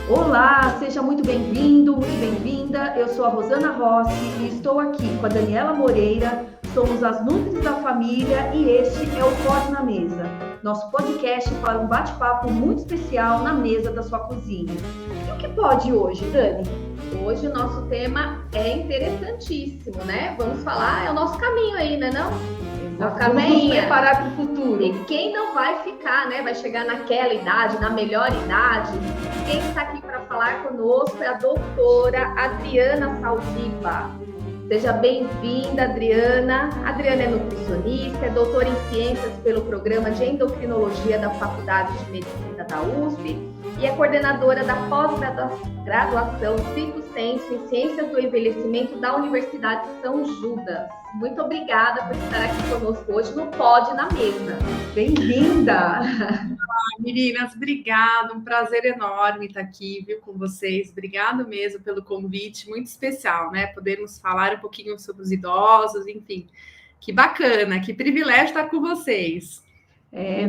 Olá, seja muito bem-vindo, muito bem-vinda. Eu sou a Rosana Rossi e estou aqui com a Daniela Moreira. Somos as Nutris da Família e este é o Pode na Mesa, nosso podcast para um bate-papo muito especial na mesa da sua cozinha. E o que pode hoje, Dani? Hoje o nosso tema é interessantíssimo, né? Vamos falar, é o nosso caminho aí, né, não? Vamos nos preparar para o futuro. E quem não vai ficar, né? Vai chegar naquela idade, na melhor idade. Quem está aqui para falar conosco é a doutora Adriana Saldiva. Seja bem-vinda, Adriana. Adriana é nutricionista, é doutora em ciências pelo programa de endocrinologia da Faculdade de Medicina da USP e é coordenadora da pós-graduação Stricto Sensu em Ciências do Envelhecimento da Universidade São Judas. Muito obrigada por estar aqui conosco hoje no Pode na Mesa. Bem-vinda! Meninas, obrigada, um prazer enorme estar aqui, viu, com vocês. Obrigado mesmo pelo convite, muito especial, né? Podermos falar um pouquinho sobre os idosos, enfim. Que bacana, que privilégio estar com vocês.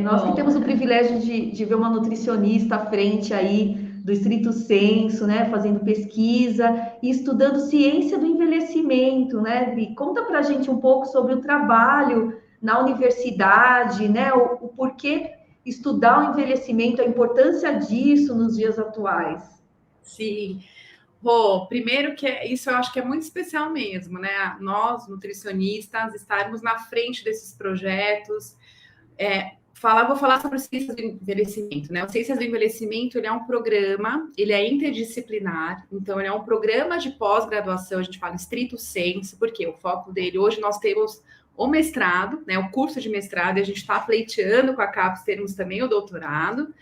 Nós que temos o privilégio de ver uma nutricionista à frente aí do Stricto Sensu, né, fazendo pesquisa e estudando ciência do envelhecimento, né, Vi? Conta pra gente um pouco sobre o trabalho na universidade, né, o porquê estudar o envelhecimento, a importância disso nos dias atuais. Sim. Primeiro que isso eu acho que é muito especial mesmo, né? Nós, nutricionistas, estarmos na frente desses projetos. Vou falar sobre ciências do envelhecimento, né? O Ciências do Envelhecimento, ele é um programa, ele é interdisciplinar, então ele é um programa de pós-graduação, a gente fala Stricto Sensu, porque o foco dele, hoje nós temos o mestrado, né? O curso de mestrado, e a gente está pleiteando com a CAPES, termos também o doutorado,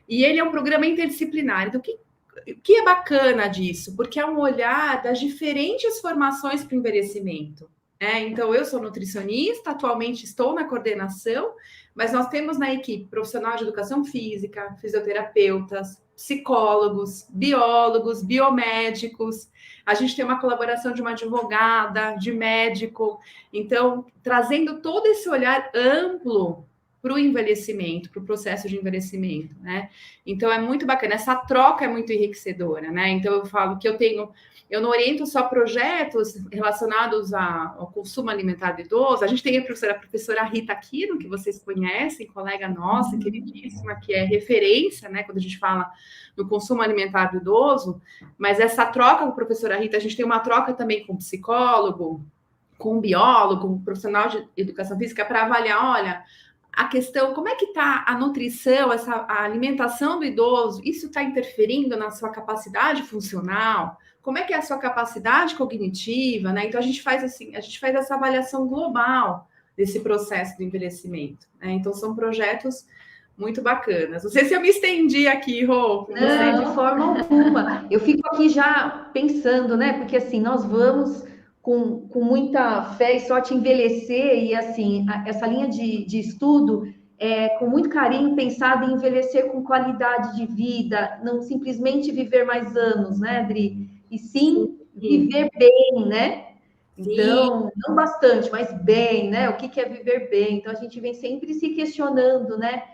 e ele é um programa interdisciplinar. Então, o que é bacana disso? Porque é um olhar das diferentes formações para o envelhecimento. Então, eu sou nutricionista, atualmente estou na coordenação, mas nós temos na equipe profissional de educação física, fisioterapeutas, psicólogos, biólogos, biomédicos. A gente tem uma colaboração de uma advogada, de médico. Então, trazendo todo esse olhar amplo para o envelhecimento, para o processo de envelhecimento, né? Então, é muito bacana. Essa troca é muito enriquecedora, né? Então, eu falo que eu não oriento só projetos relacionados ao consumo alimentar do idoso. A gente tem a professora Rita Aquino, que vocês conhecem, colega nossa, queridíssima, que é referência, né, quando a gente fala no consumo alimentar do idoso. Mas essa troca com a professora Rita, a gente tem uma troca também com o psicólogo, com o biólogo, com o profissional de educação física, para avaliar, olha, a questão, como é que está a nutrição, a alimentação do idoso, isso está interferindo na sua capacidade funcional? Como é que é a sua capacidade cognitiva, né? Então, a gente faz essa avaliação global desse processo de envelhecimento, né? Então, são projetos muito bacanas. Não sei se eu me estendi aqui, Rô. Não, de forma alguma. Eu fico aqui já pensando, né? Porque assim, nós vamos com muita fé e sorte envelhecer, e assim, essa linha de estudo é com muito carinho pensada em envelhecer com qualidade de vida, não simplesmente viver mais anos, né, Adri? E sim viver bem, né? Então, não bastante, mas bem, né? O que é viver bem? Então, a gente vem sempre se questionando, né?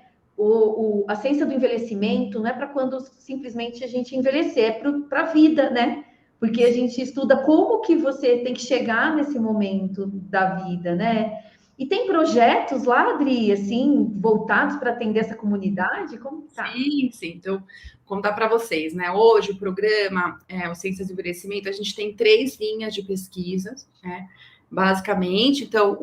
A ciência do envelhecimento não é para quando simplesmente a gente envelhecer, é para a vida, né? Porque a gente estuda como que você tem que chegar nesse momento da vida, né? E tem projetos lá, Adri, assim, voltados para atender essa comunidade? Como tá? Sim. Então, contar para vocês, né? Hoje o programa, o Ciências do Envelhecimento, a gente tem 3 linhas de pesquisas, né? Basicamente, então,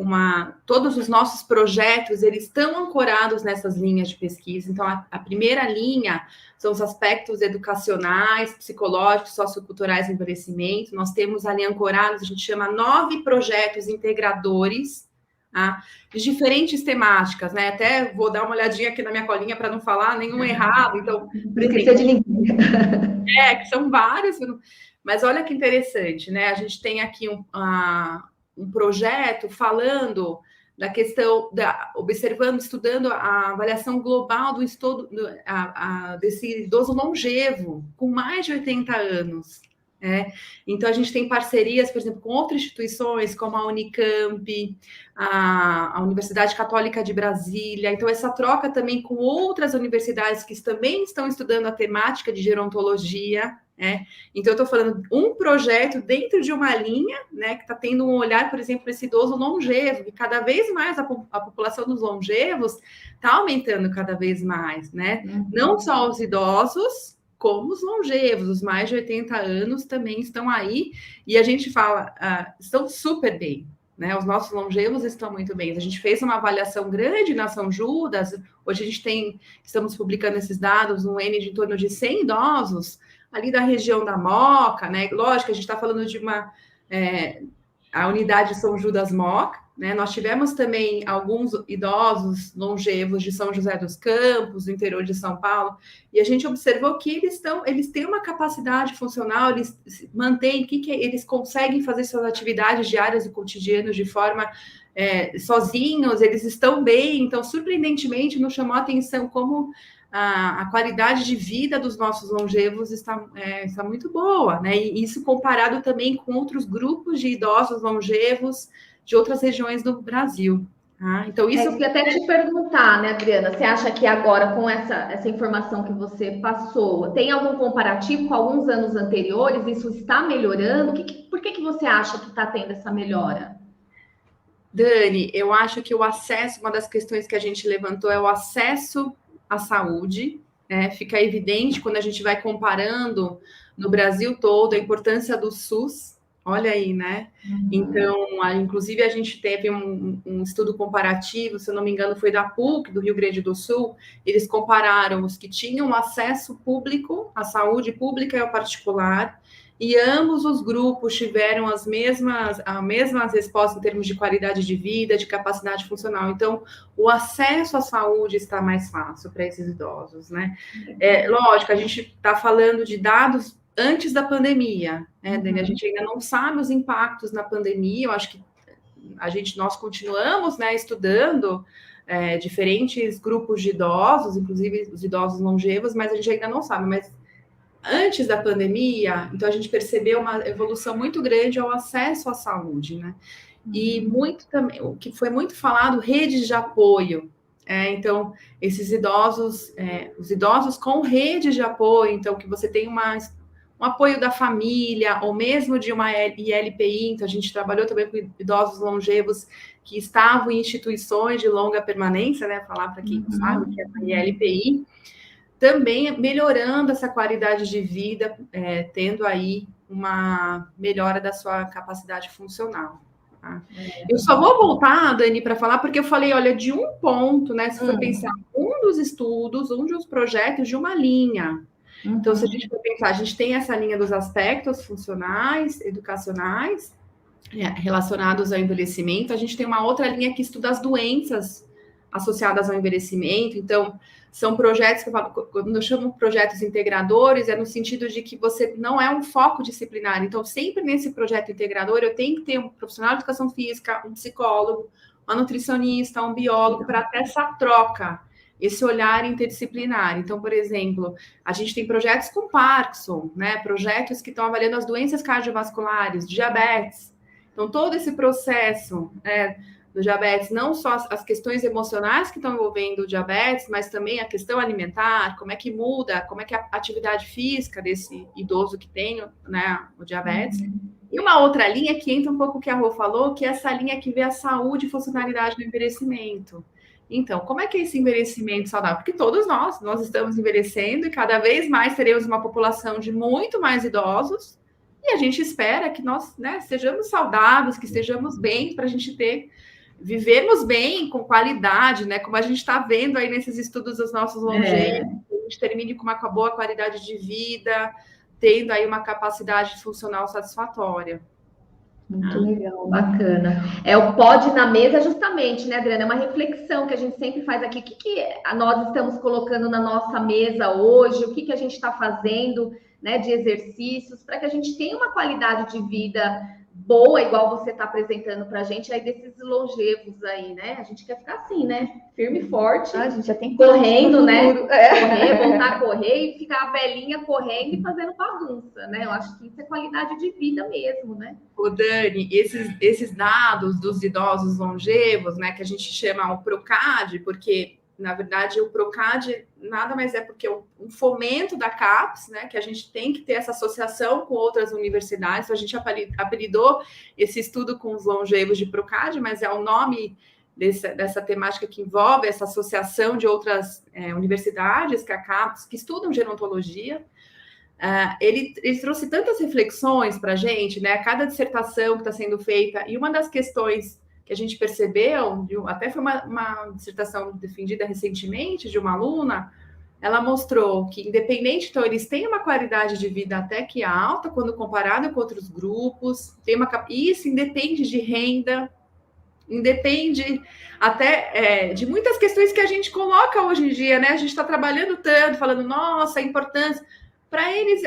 todos os nossos projetos, eles estão ancorados nessas linhas de pesquisa. Então, a primeira linha são os aspectos educacionais, psicológicos, socioculturais do envelhecimento. Nós temos ali ancorados, a gente chama 9 projetos integradores, de diferentes temáticas, né? Até vou dar uma olhadinha aqui na minha colinha para não falar nenhum errado. Então, não esquecer de ninguém. Que são vários, mas olha que interessante, né? A gente tem aqui um projeto falando da questão, observando, estudando a avaliação global do estudo desse idoso longevo, com mais de 80 anos. Então, a gente tem parcerias, por exemplo, com outras instituições, como a Unicamp, a Universidade Católica de Brasília. Então, essa troca também com outras universidades que também estão estudando a temática de gerontologia. Então, eu estou falando um projeto dentro de uma linha, que está tendo um olhar, por exemplo, esse idoso longevo, que cada vez mais a população dos longevos está aumentando cada vez mais, Não só os idosos, como os longevos, os mais de 80 anos também estão aí, e a gente fala, estão super bem, Os nossos longevos estão muito bem. A gente fez uma avaliação grande na São Judas, hoje a gente estamos publicando esses dados, um N de em torno de 100 idosos, ali da região da Moca, Lógico, a gente está falando de a unidade São Judas Moca, Nós tivemos também alguns idosos longevos de São José dos Campos, do interior de São Paulo, e a gente observou que eles têm uma capacidade funcional, eles mantêm, eles conseguem fazer suas atividades diárias e cotidianas de forma sozinhos, eles estão bem. Então, surpreendentemente, nos chamou a atenção como a qualidade de vida dos nossos longevos está muito boa, E isso comparado também com outros grupos de idosos longevos de outras regiões do Brasil. Então, isso eu queria até te perguntar, Adriana, você acha que agora, com essa informação que você passou, tem algum comparativo com alguns anos anteriores? Isso está melhorando? Por que você acha que está tendo essa melhora? Dani, eu acho que o acesso, uma das questões que a gente levantou é o acesso à saúde, Fica evidente quando a gente vai comparando no Brasil todo a importância do SUS. Olha aí, Então, inclusive, a gente teve um estudo comparativo, se eu não me engano, foi da PUC, do Rio Grande do Sul. Eles compararam os que tinham acesso público à saúde pública e ao particular, e ambos os grupos tiveram as mesmas respostas em termos de qualidade de vida, de capacidade funcional. Então, o acesso à saúde está mais fácil para esses idosos, Lógico, a gente está falando de dados antes da pandemia, Dani? A gente ainda não sabe os impactos na pandemia. Eu acho que nós continuamos, estudando diferentes grupos de idosos, inclusive os idosos longevos, mas a gente ainda não sabe. Mas antes da pandemia, então a gente percebeu uma evolução muito grande ao acesso à saúde, E muito também, o que foi muito falado, redes de apoio. Então, esses idosos, os idosos com redes de apoio, então que você tem um apoio da família, ou mesmo de uma ILPI. Então, a gente trabalhou também com idosos longevos que estavam em instituições de longa permanência, falar para quem não sabe que é a ILPI, também melhorando essa qualidade de vida, tendo aí uma melhora da sua capacidade funcional. Eu só vou voltar, Dani, para falar, porque eu falei, olha, de um ponto, se for pensar, um dos estudos, um dos projetos de uma linha. Então, se a gente for pensar, a gente tem essa linha dos aspectos funcionais, educacionais, relacionados ao envelhecimento. A gente tem uma outra linha que estuda as doenças associadas ao envelhecimento. Então, são projetos que eu falo, quando eu chamo projetos integradores, no sentido de que você não é um foco disciplinar. Então, sempre nesse projeto integrador, eu tenho que ter um profissional de educação física, um psicólogo, uma nutricionista, um biólogo, para ter essa troca, esse olhar interdisciplinar. Então, por exemplo, a gente tem projetos com Parkinson, projetos que estão avaliando as doenças cardiovasculares, diabetes. Então, todo esse processo, do diabetes, não só as questões emocionais que estão envolvendo o diabetes, mas também a questão alimentar, como é que muda, como é que a atividade física desse idoso que tem, o diabetes. E uma outra linha que entra um pouco o que a Rô falou, que é essa linha que vê a saúde e funcionalidade do envelhecimento. Então, como é que é esse envelhecimento saudável? Porque todos nós estamos envelhecendo e cada vez mais teremos uma população de muito mais idosos, e a gente espera que nós sejamos saudáveis, que estejamos bem, para a gente vivermos bem, com qualidade, como a gente está vendo aí nesses estudos dos nossos longevos, a gente termine com uma boa qualidade de vida, tendo aí uma capacidade funcional satisfatória. Muito legal, bacana. O pode na mesa, justamente, Adriana? É uma reflexão que a gente sempre faz aqui. O que nós estamos colocando na nossa mesa hoje? O que a gente está fazendo, de exercícios, para que a gente tenha uma qualidade de vida boa, igual você está apresentando para a gente, aí desses longevos aí, né? A gente quer ficar assim, né? Firme e forte. A gente já tem correndo, né? É. Correr, voltar a correr e ficar a velhinha correndo e fazendo bagunça, né? Eu acho que isso é qualidade de vida mesmo, né? Ô, Dani, esses dados dos idosos longevos, né, que a gente chama o PROCAD, porque, na verdade, o PROCAD nada mais é porque um fomento da CAPES, né, que a gente tem que ter essa associação com outras universidades, a gente apelidou esse estudo com os longevos de PROCAD, mas é o nome dessa temática que envolve essa associação de outras universidades, que é a CAPES, que estudam gerontologia. Ele trouxe tantas reflexões para a gente, né? Cada dissertação que está sendo feita, e uma das questões que a gente percebeu, até foi uma dissertação defendida recentemente de uma aluna, ela mostrou que, independente, então, eles têm uma qualidade de vida até que alta, quando comparado com outros grupos, isso independe de renda, independe até de muitas questões que a gente coloca hoje em dia, né? A gente está trabalhando tanto, falando, nossa, a importância. Para eles,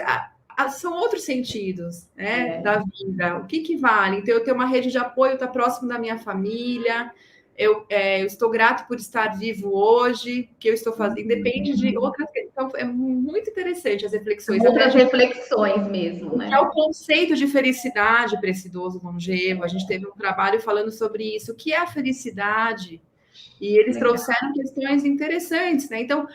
são outros sentidos, né, da vida. O que vale? Então, eu tenho uma rede de apoio, estar próximo da minha família, eu estou grato por estar vivo hoje, que eu estou fazendo, independe de outras questões. Então, é muito interessante as reflexões. Outras reflexões mesmo, né? É o conceito de felicidade para esse idoso longevo. A gente teve um trabalho falando sobre isso. O que é a felicidade? E eles trouxeram questões interessantes, né? Então,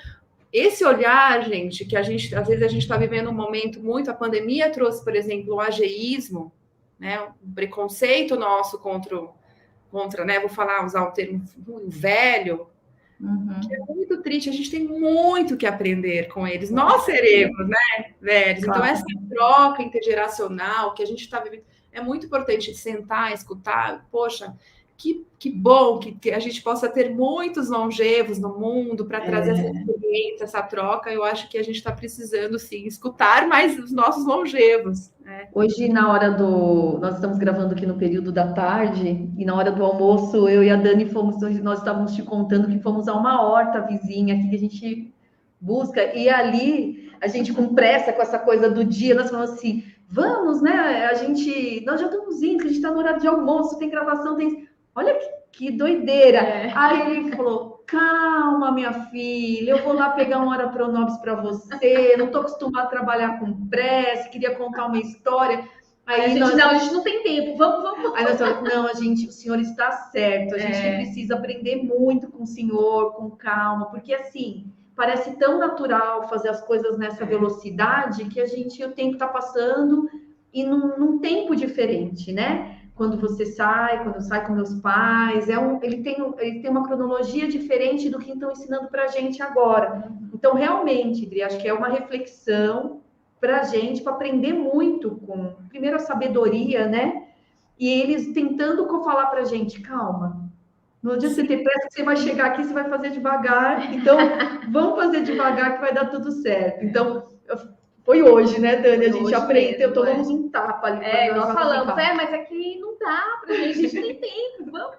esse olhar, gente, que às vezes a gente está vivendo um momento muito, a pandemia trouxe, por exemplo, o ageísmo, né, o preconceito nosso contra, né, usar o termo velho, que é muito triste, a gente tem muito que aprender com eles, nós seremos, né, velhos, claro. Então essa troca intergeracional que a gente está vivendo, é muito importante sentar, escutar, poxa, que bom que a gente possa ter muitos longevos no mundo para trazer essa experiência, essa troca. Eu acho que a gente está precisando, sim, escutar mais os nossos longevos. Né? Hoje, nós estamos gravando aqui no período da tarde, e na hora do almoço, eu e a Dani nós estávamos te contando que fomos a uma horta vizinha aqui que a gente busca, e ali, a gente com pressa, com essa coisa do dia, nós falamos assim, vamos, né, nós já estamos indo, que a gente está no horário de almoço, tem gravação, tem... Olha que doideira. Aí ele falou, calma, minha filha, eu vou lá pegar uma hora pronobis para você, não estou acostumada a trabalhar com pressa, queria contar uma história. Aí a gente não tem tempo, vamos. Aí nós falamos, não, o senhor está certo, a gente precisa aprender muito com o senhor, com calma, porque assim, parece tão natural fazer as coisas nessa velocidade que o tempo está passando e num tempo diferente, né? Quando eu saio com meus pais, ele tem uma cronologia diferente do que estão ensinando para a gente agora. Então, realmente, Dri, acho que é uma reflexão para a gente, para aprender muito com, primeiro, a sabedoria, né? E eles tentando falar para a gente, calma, não adianta você ter pressa, que você vai chegar aqui, você vai fazer devagar, então, vamos fazer devagar que vai dar tudo certo. Então, foi hoje, né, Dani? A gente aprendeu, tomamos um tapa ali. Nós falamos, mas aqui não dá pra gente, a gente tem tempo, vamos.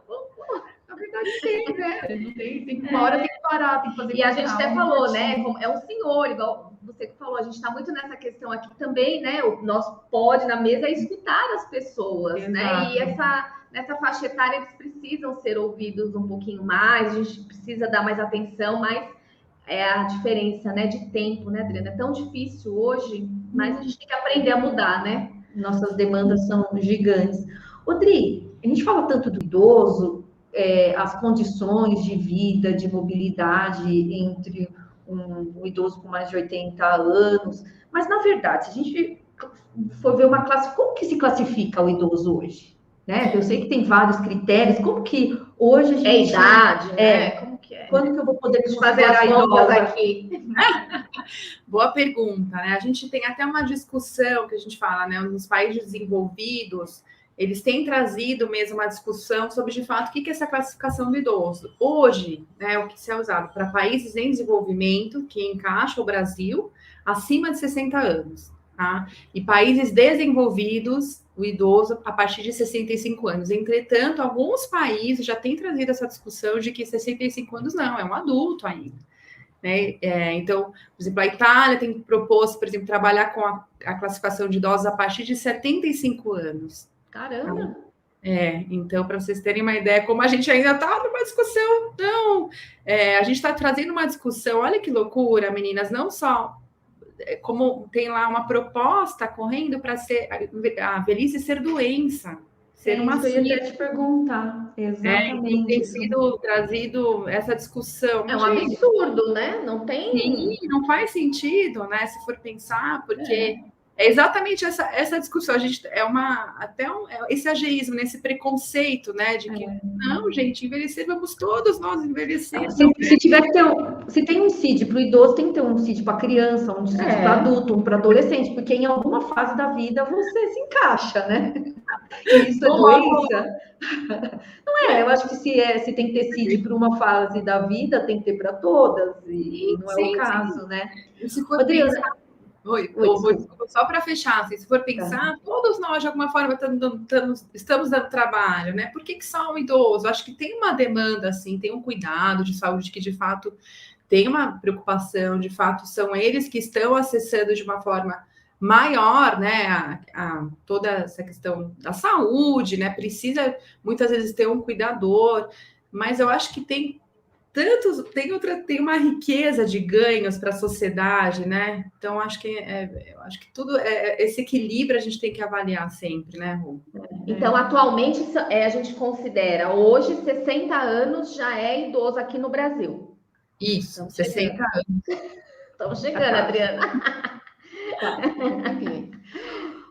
Na verdade, tem, né? Não tem uma hora tem que parar, tem que fazer. E a gente até falou, né? É um senhor, igual você que falou, a gente está muito nessa questão aqui também, né? O nosso pode na mesa é escutar as pessoas, exato, né? E nessa faixa etária eles precisam ser ouvidos um pouquinho mais, a gente precisa dar mais atenção, mas é a diferença, né, de tempo, né, Adriana? É tão difícil hoje, mas a gente tem que aprender a mudar, né? Nossas demandas são gigantes. Dri, a gente fala tanto do idoso, as condições de vida, de mobilidade entre um idoso com mais de 80 anos, mas, na verdade, se a gente for ver uma classe, como que se classifica o idoso hoje? Né? Eu sei que tem vários critérios, como que hoje a gente... idade, né? Como que é? Quando que eu vou poder fazer as contas aqui? Boa pergunta, né? A gente tem até uma discussão que a gente fala, né? Nos países desenvolvidos, eles têm trazido mesmo uma discussão sobre, de fato, o que é essa classificação do idoso. Hoje, né, o que se é usado para países em desenvolvimento, que encaixa o Brasil, acima de 60 anos. Tá? E países desenvolvidos, o idoso a partir de 65 anos. Entretanto, alguns países já têm trazido essa discussão de que 65 anos não, é um adulto ainda. Né? Então, por exemplo, a Itália tem proposto, por exemplo, trabalhar com a classificação de idosos a partir de 75 anos. Caramba! Então, para vocês terem uma ideia, como a gente ainda está numa discussão, a gente está trazendo uma discussão, olha que loucura, meninas, não só como tem lá uma proposta correndo para ser a velhice ser doença, ser uma isso eu ia até te perguntar, exatamente. Tem sido trazido essa discussão. É um absurdo, né? Não tem. Sim, não faz sentido, né? Se for pensar, porque é exatamente essa discussão. A gente esse ageísmo, esse preconceito, né? De que não, gente, envelhecer, vamos todos nós envelhecer. Se tem um CID para o idoso, tem que ter um CID para criança, um CID para adulto, um para adolescente, porque em alguma fase da vida você se encaixa, né? E isso é doença. Não eu acho que se tem que ter CID para uma fase da vida, tem que ter para todas, e não é o caso, né? E se for pensar... Só para fechar, assim, se for pensar, todos nós, de alguma forma, estamos dando trabalho, né? Por que só o idoso? Acho que tem uma demanda, assim, tem um cuidado de saúde que, de fato, tem uma preocupação, de fato, são eles que estão acessando de uma forma maior, né, toda essa questão da saúde, né? Precisa, muitas vezes, ter um cuidador, mas eu acho que tem uma riqueza de ganhos para a sociedade, né? Então, acho que tudo esse equilíbrio a gente tem que avaliar sempre, né, Rô? Então, atualmente, a gente considera hoje 60 anos já é idoso aqui no Brasil. Isso, 60 anos. Estamos chegando, Adriana.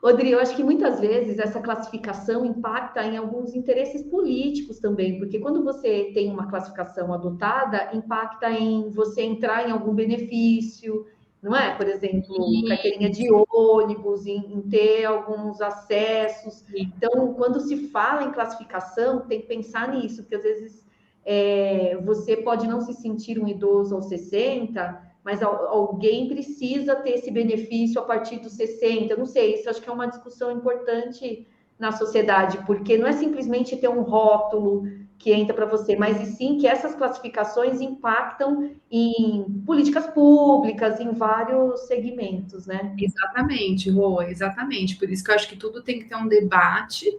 Rodrigo, eu acho que muitas vezes essa classificação impacta em alguns interesses políticos também, porque quando você tem uma classificação adotada, impacta em você entrar em algum benefício, não é? Por exemplo, carteirinha de ônibus, em ter alguns acessos. Então, quando se fala em classificação, tem que pensar nisso, porque às vezes você pode não se sentir um idoso aos 60, mas alguém precisa ter esse benefício a partir dos 60. Eu não sei, isso acho que é uma discussão importante na sociedade, porque não é simplesmente ter um rótulo que entra para você, mas e sim que essas classificações impactam em políticas públicas, em vários segmentos, né? Exatamente, Rô, exatamente. Por isso que eu acho que tudo tem que ter um debate.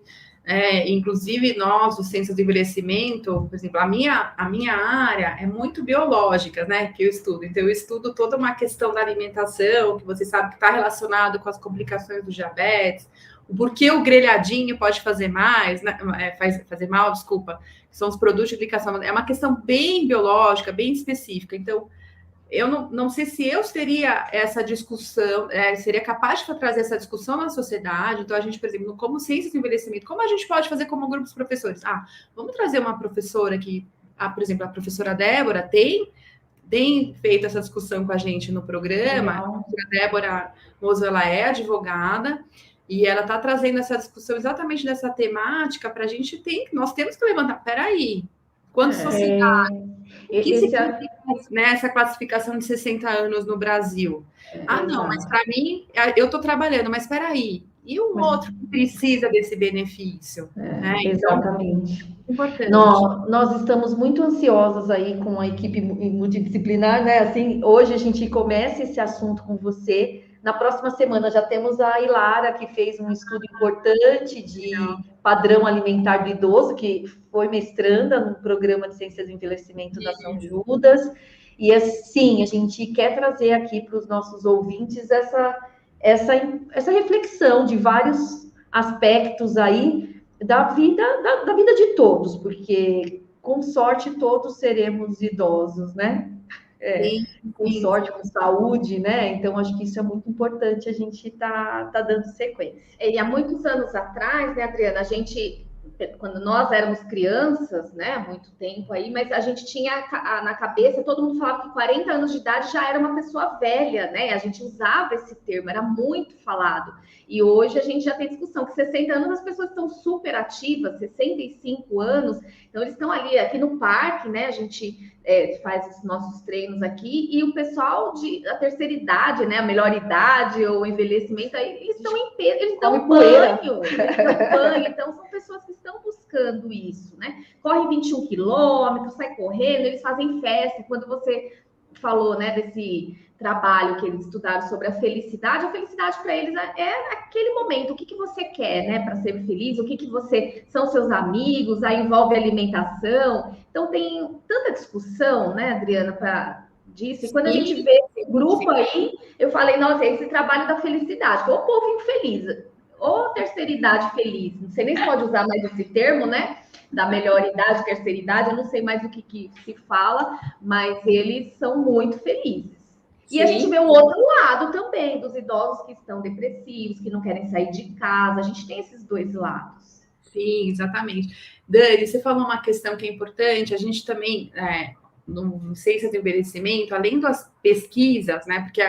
Inclusive nós, o Ciências do Envelhecimento, por exemplo, a minha área é muito biológica, né, que eu estudo. Então, eu estudo toda uma questão da alimentação, que você sabe que está relacionado com as complicações do diabetes, o porquê o grelhadinho pode fazer mais, né, fazer mal, desculpa, são os produtos de aplicação. É uma questão bem biológica, bem específica. Então, eu não sei se eu teria essa discussão, seria capaz de trazer essa discussão na sociedade. Então, a gente, por exemplo, como ciências do envelhecimento, como a gente pode fazer como grupo de professores? Vamos trazer uma professora que, por exemplo, a professora Débora tem feito essa discussão com a gente no programa. A professora Débora Mozo, ela é advogada, e ela está trazendo essa discussão exatamente dessa temática para a gente nós temos que levantar, peraí, quanto sociedade... O que significa, né, essa classificação de 60 anos no Brasil? Não, mas para mim, eu estou trabalhando, mas espera aí, e o outro que precisa desse benefício? Exatamente. Então, importante. Nós estamos muito ansiosas aí com a equipe multidisciplinar, né? Assim, hoje a gente começa esse assunto com você. Na próxima semana já temos a Ilara, que fez um estudo importante de padrão alimentar do idoso, que foi mestranda no programa de Ciências do Envelhecimento da São Judas. E assim, a gente quer trazer aqui para os nossos ouvintes essa reflexão de vários aspectos aí da vida de todos, porque com sorte todos seremos idosos, né? Com sorte, com saúde, né? Então, acho que isso é muito importante, a gente tá dando sequência. E há muitos anos atrás, né, Adriana, quando nós éramos crianças, né, há muito tempo aí, mas a gente tinha na cabeça, todo mundo falava que 40 anos de idade já era uma pessoa velha, né? A gente usava esse termo, era muito falado. E hoje a gente já tem discussão que 60 anos as pessoas estão super ativas, 65 anos, então eles estão ali, aqui no parque, né? A gente faz os nossos treinos aqui, e o pessoal da terceira idade, né? A melhor idade ou envelhecimento, aí, eles estão em peso, eles dão banho, então são pessoas que estão buscando isso, né? Corre 21 quilômetros, sai correndo, eles fazem festa, quando você falou, né, desse trabalho que eles estudaram sobre a felicidade para eles é aquele momento, o que você quer, né, para ser feliz, o que você são seus amigos, aí envolve alimentação. Então tem tanta discussão, né, Adriana, para disso. E quando a gente vê esse grupo aí, eu falei, nossa, esse trabalho da felicidade, que é o povo infeliz, ou terceira idade feliz, não sei nem se pode usar mais esse termo, né? Da melhor idade, terceira idade, eu não sei mais o que se fala, mas eles são muito felizes. E a gente vê o outro lado também, dos idosos que estão depressivos, que não querem sair de casa. A gente tem esses dois lados. Sim, exatamente. Dani, você falou uma questão que é importante, a gente também, no Ciência do Envelhecimento, além das pesquisas, né? Porque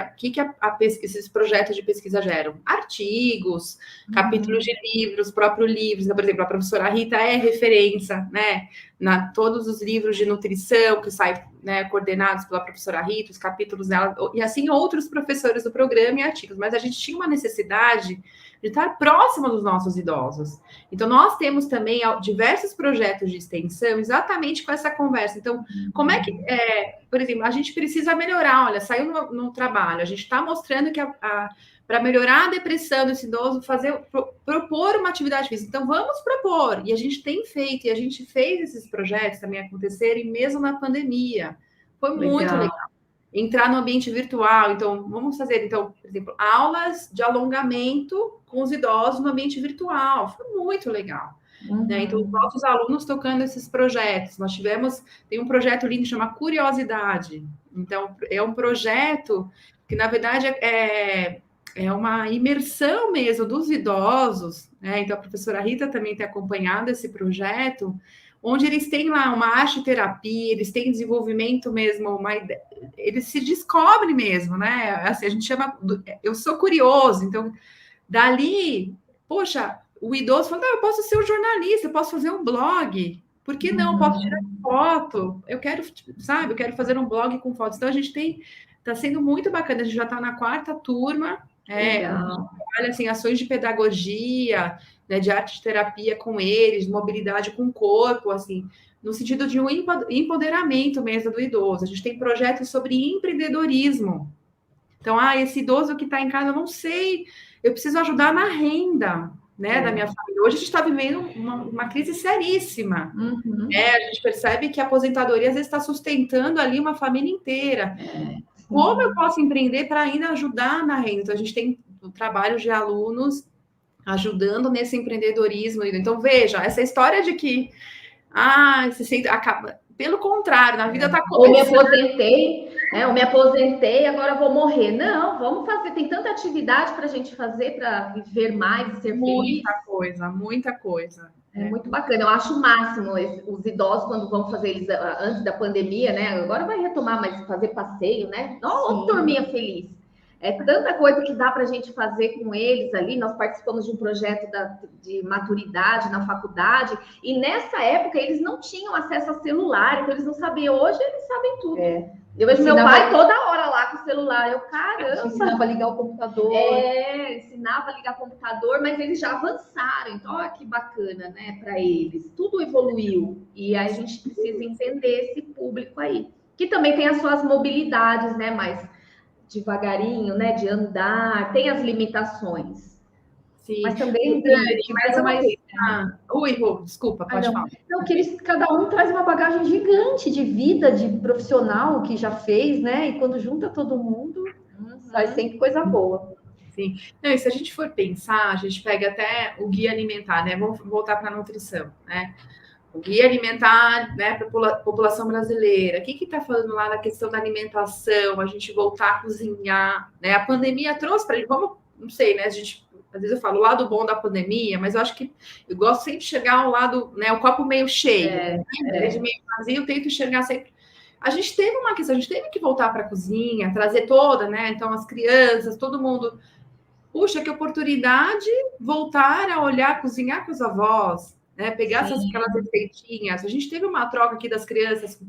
esses projetos de pesquisa geram? Artigos, capítulos de livros, próprios livros. Por exemplo, a professora Rita é referência, né? Todos os livros de nutrição que saem, né, coordenados pela professora Rita, os capítulos dela, e assim outros professores do programa e artigos. Mas a gente tinha uma necessidade de estar próximo dos nossos idosos. Então, nós temos também diversos projetos de extensão exatamente com essa conversa. Então, como é que, por exemplo, a gente precisa melhorar, olha, saiu no trabalho, a gente está mostrando que para melhorar a depressão desse idoso, propor uma atividade física. Então, vamos propor. E a gente tem feito, e a gente fez esses projetos também acontecerem mesmo na pandemia. Foi muito legal. Entrar no ambiente virtual. Então, vamos fazer, então, por exemplo, aulas de alongamento com os idosos no ambiente virtual. Foi muito legal. Né? Então, os nossos alunos tocando esses projetos. Tem um projeto lindo que chama Curiosidade. Então, é um projeto que, na verdade, é uma imersão mesmo dos idosos, né? Então, a professora Rita também tem acompanhado esse projeto, onde eles têm lá uma arte terapia, eles têm desenvolvimento mesmo, eles se descobrem mesmo, né? Assim, a gente chama, eu sou curioso, então, dali, poxa, o idoso fala, não, eu posso ser um jornalista, eu posso fazer um blog, por que não? Eu posso tirar foto, eu quero fazer um blog com fotos. Então, está sendo muito bacana, a gente já está na 4ª turma, a gente trabalha assim, ações de pedagogia, né, de arte de terapia com eles, mobilidade com o corpo, assim, no sentido de um empoderamento mesmo do idoso. A gente tem projetos sobre empreendedorismo. Então, esse idoso que está em casa, eu não sei, eu preciso ajudar na renda, né, da minha família. Hoje a gente está vivendo uma crise seríssima. A gente percebe que a aposentadoria às vezes está sustentando ali uma família inteira. Como eu posso empreender para ainda ajudar na renda? Então, a gente tem um trabalho de alunos ajudando nesse empreendedorismo. Então, veja, essa história de que acaba. Pelo contrário, na vida está começando. Ou me aposentei, agora vou morrer. Não, vamos fazer. Tem tanta atividade para a gente fazer para viver mais e ser feliz. Muita coisa. É muito bacana. Eu acho o máximo os idosos quando vão fazer eles antes da pandemia, né? Agora vai retomar, mas fazer passeio, né? Nossa, turminha feliz. É tanta coisa que dá para a gente fazer com eles ali. Nós participamos de um projeto de maturidade na faculdade, e nessa época eles não tinham acesso a celular, então eles não sabiam. Hoje eles sabem tudo. Eu vejo meu pai toda hora lá com o celular. Eu, caramba! Ensinava a ligar o computador. Ensinava a ligar o computador, mas eles já avançaram. Então, olha que bacana, né, para eles. Tudo evoluiu. E aí a gente precisa entender esse público aí. Que também tem as suas mobilidades, né, mais devagarinho, né, de andar, tem as limitações. Sim. Mas também Oi, Rô, desculpa, pode falar. Não, que cada um traz uma bagagem gigante de vida, de profissional que já fez, né? E quando junta todo mundo, sai sempre coisa boa. Sim. Não, e se a gente for pensar, a gente pega até o guia alimentar, né? Vamos voltar para a nutrição, né? O guia alimentar, né, para a população brasileira. O que está falando lá na questão da alimentação, a gente voltar a cozinhar, né? A pandemia trouxe para a gente, não sei, né? Às vezes eu falo o lado bom da pandemia, mas eu acho que eu gosto sempre de enxergar ao lado, né? O copo meio cheio. De meio vazio, eu tento enxergar sempre. A gente teve uma questão, a gente teve que voltar para a cozinha, trazer toda, né? Então, as crianças, todo mundo. Puxa, que oportunidade voltar a olhar, cozinhar com os avós. Né, pegar aquelas receitinhas. A gente teve uma troca aqui das crianças.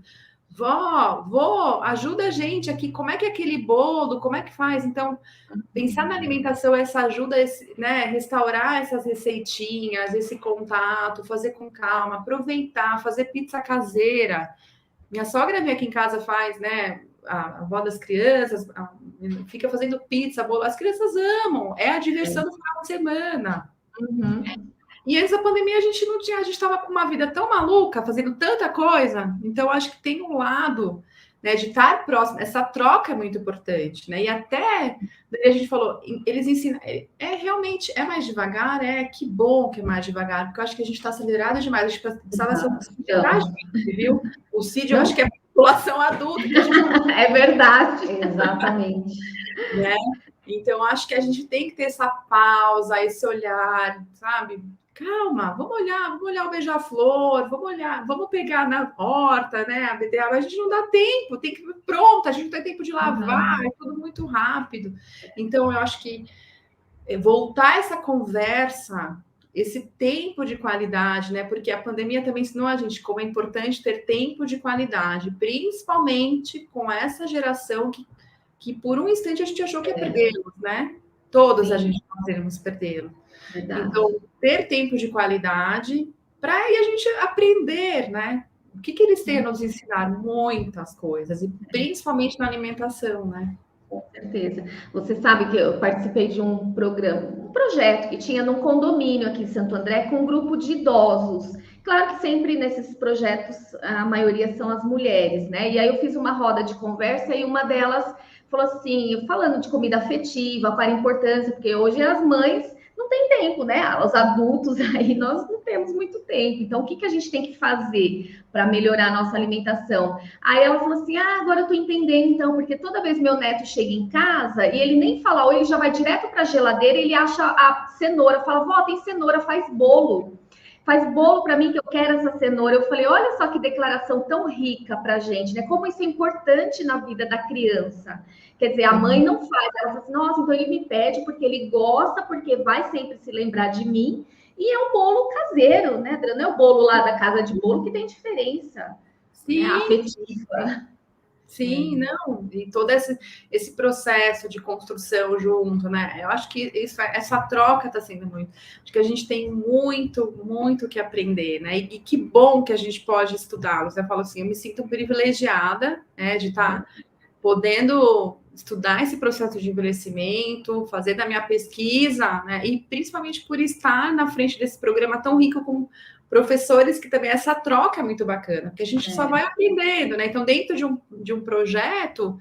Vó, ajuda a gente aqui. Como é que é aquele bolo? Como é que faz? Então, pensar na alimentação, essa ajuda, né, restaurar essas receitinhas, esse contato, fazer com calma, aproveitar, fazer pizza caseira. Minha sogra vem aqui em casa, faz, né, a avó das crianças, fica fazendo pizza, bolo, as crianças amam, é a diversão do final de semana. E antes da pandemia a gente não tinha, a gente estava com uma vida tão maluca, fazendo tanta coisa, então acho que tem um lado, né, de estar próximo, essa troca é muito importante, né? E até a gente falou, eles ensinam, realmente é mais devagar, que bom que é mais devagar, porque eu acho que a gente está acelerado demais, a gente precisava ser um CID pra gente, viu? O CID eu acho que é a população adulta. Que a gente... É verdade. Exatamente. Né? Então, acho que a gente tem que ter essa pausa, esse olhar, sabe? Calma, vamos olhar o beija-flor, vamos pegar na horta, né? A beterraba, a gente não dá tempo, tem que pronto, a gente não tem tempo de lavar, é tudo muito rápido. Então, eu acho que voltar essa conversa, esse tempo de qualidade, né? Porque a pandemia também ensinou a gente como é importante ter tempo de qualidade, principalmente com essa geração que por um instante a gente achou que ia perdê-los, né? Todos a gente nós iremos perdê-los. Então, ter tempo de qualidade para aí a gente aprender, né? O que eles têm a nos ensinar? Muitas coisas, e principalmente na alimentação, né? Com certeza. Você sabe que eu participei de um projeto que tinha num condomínio aqui em Santo André com um grupo de idosos. Claro que sempre nesses projetos a maioria são as mulheres, né? E aí eu fiz uma roda de conversa e uma delas falou assim, falando de comida afetiva, para a importância, porque hoje as mães não têm tempo, né? Os adultos aí nós não temos muito tempo. Então, o que a gente tem que fazer para melhorar a nossa alimentação? Aí ela falou assim: agora eu tô entendendo, então, porque toda vez meu neto chega em casa e ele nem fala, ou ele já vai direto para a geladeira, ele acha a cenoura, fala, vó, tem cenoura, faz bolo. Faz bolo para mim que eu quero essa cenoura. Eu falei, olha só que declaração tão rica para a gente, né? Como isso é importante na vida da criança. Quer dizer, a mãe não faz, ela fala assim, nossa, então ele me pede porque ele gosta, porque vai sempre se lembrar de mim. E é um bolo caseiro, né, Adriana? Não é o bolo lá da casa de bolo que tem diferença. Sim, né? Afetiva. Sim, não, e todo esse processo de construção junto, né? Eu acho que essa troca está sendo muito. Acho que a gente tem muito que aprender, né? E que bom que a gente pode estudá-los. Eu falo assim, eu me sinto privilegiada, né, de estar podendo estudar esse processo de envelhecimento, fazer da minha pesquisa, né? E principalmente por estar na frente desse programa tão rico com professores, que também essa troca é muito bacana, porque a gente só vai aprendendo, né? Então, dentro de um projeto,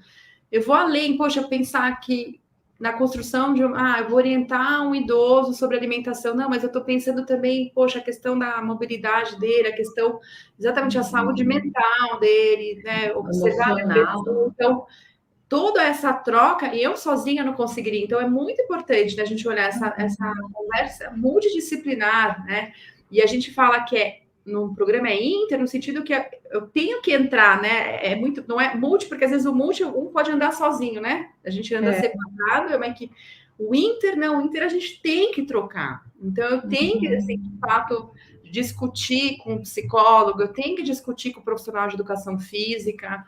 eu vou além, poxa, pensar que na construção de eu vou orientar um idoso sobre alimentação, não, mas eu estou pensando também, poxa, a questão da mobilidade dele, a questão, exatamente a saúde mental dele, né? Observar a pessoa, então, toda essa troca, e eu sozinha não conseguiria, então é muito importante, né, a gente olhar essa conversa multidisciplinar, né? E a gente fala que no programa é inter, no sentido que eu tenho que entrar, né? Não é multi, porque às vezes o multi, um pode andar sozinho, né? A gente anda separado, mas que o inter, não, o inter a gente tem que trocar. Então, eu tenho que, assim, de fato, discutir com o psicólogo, eu tenho que discutir com o profissional de educação física.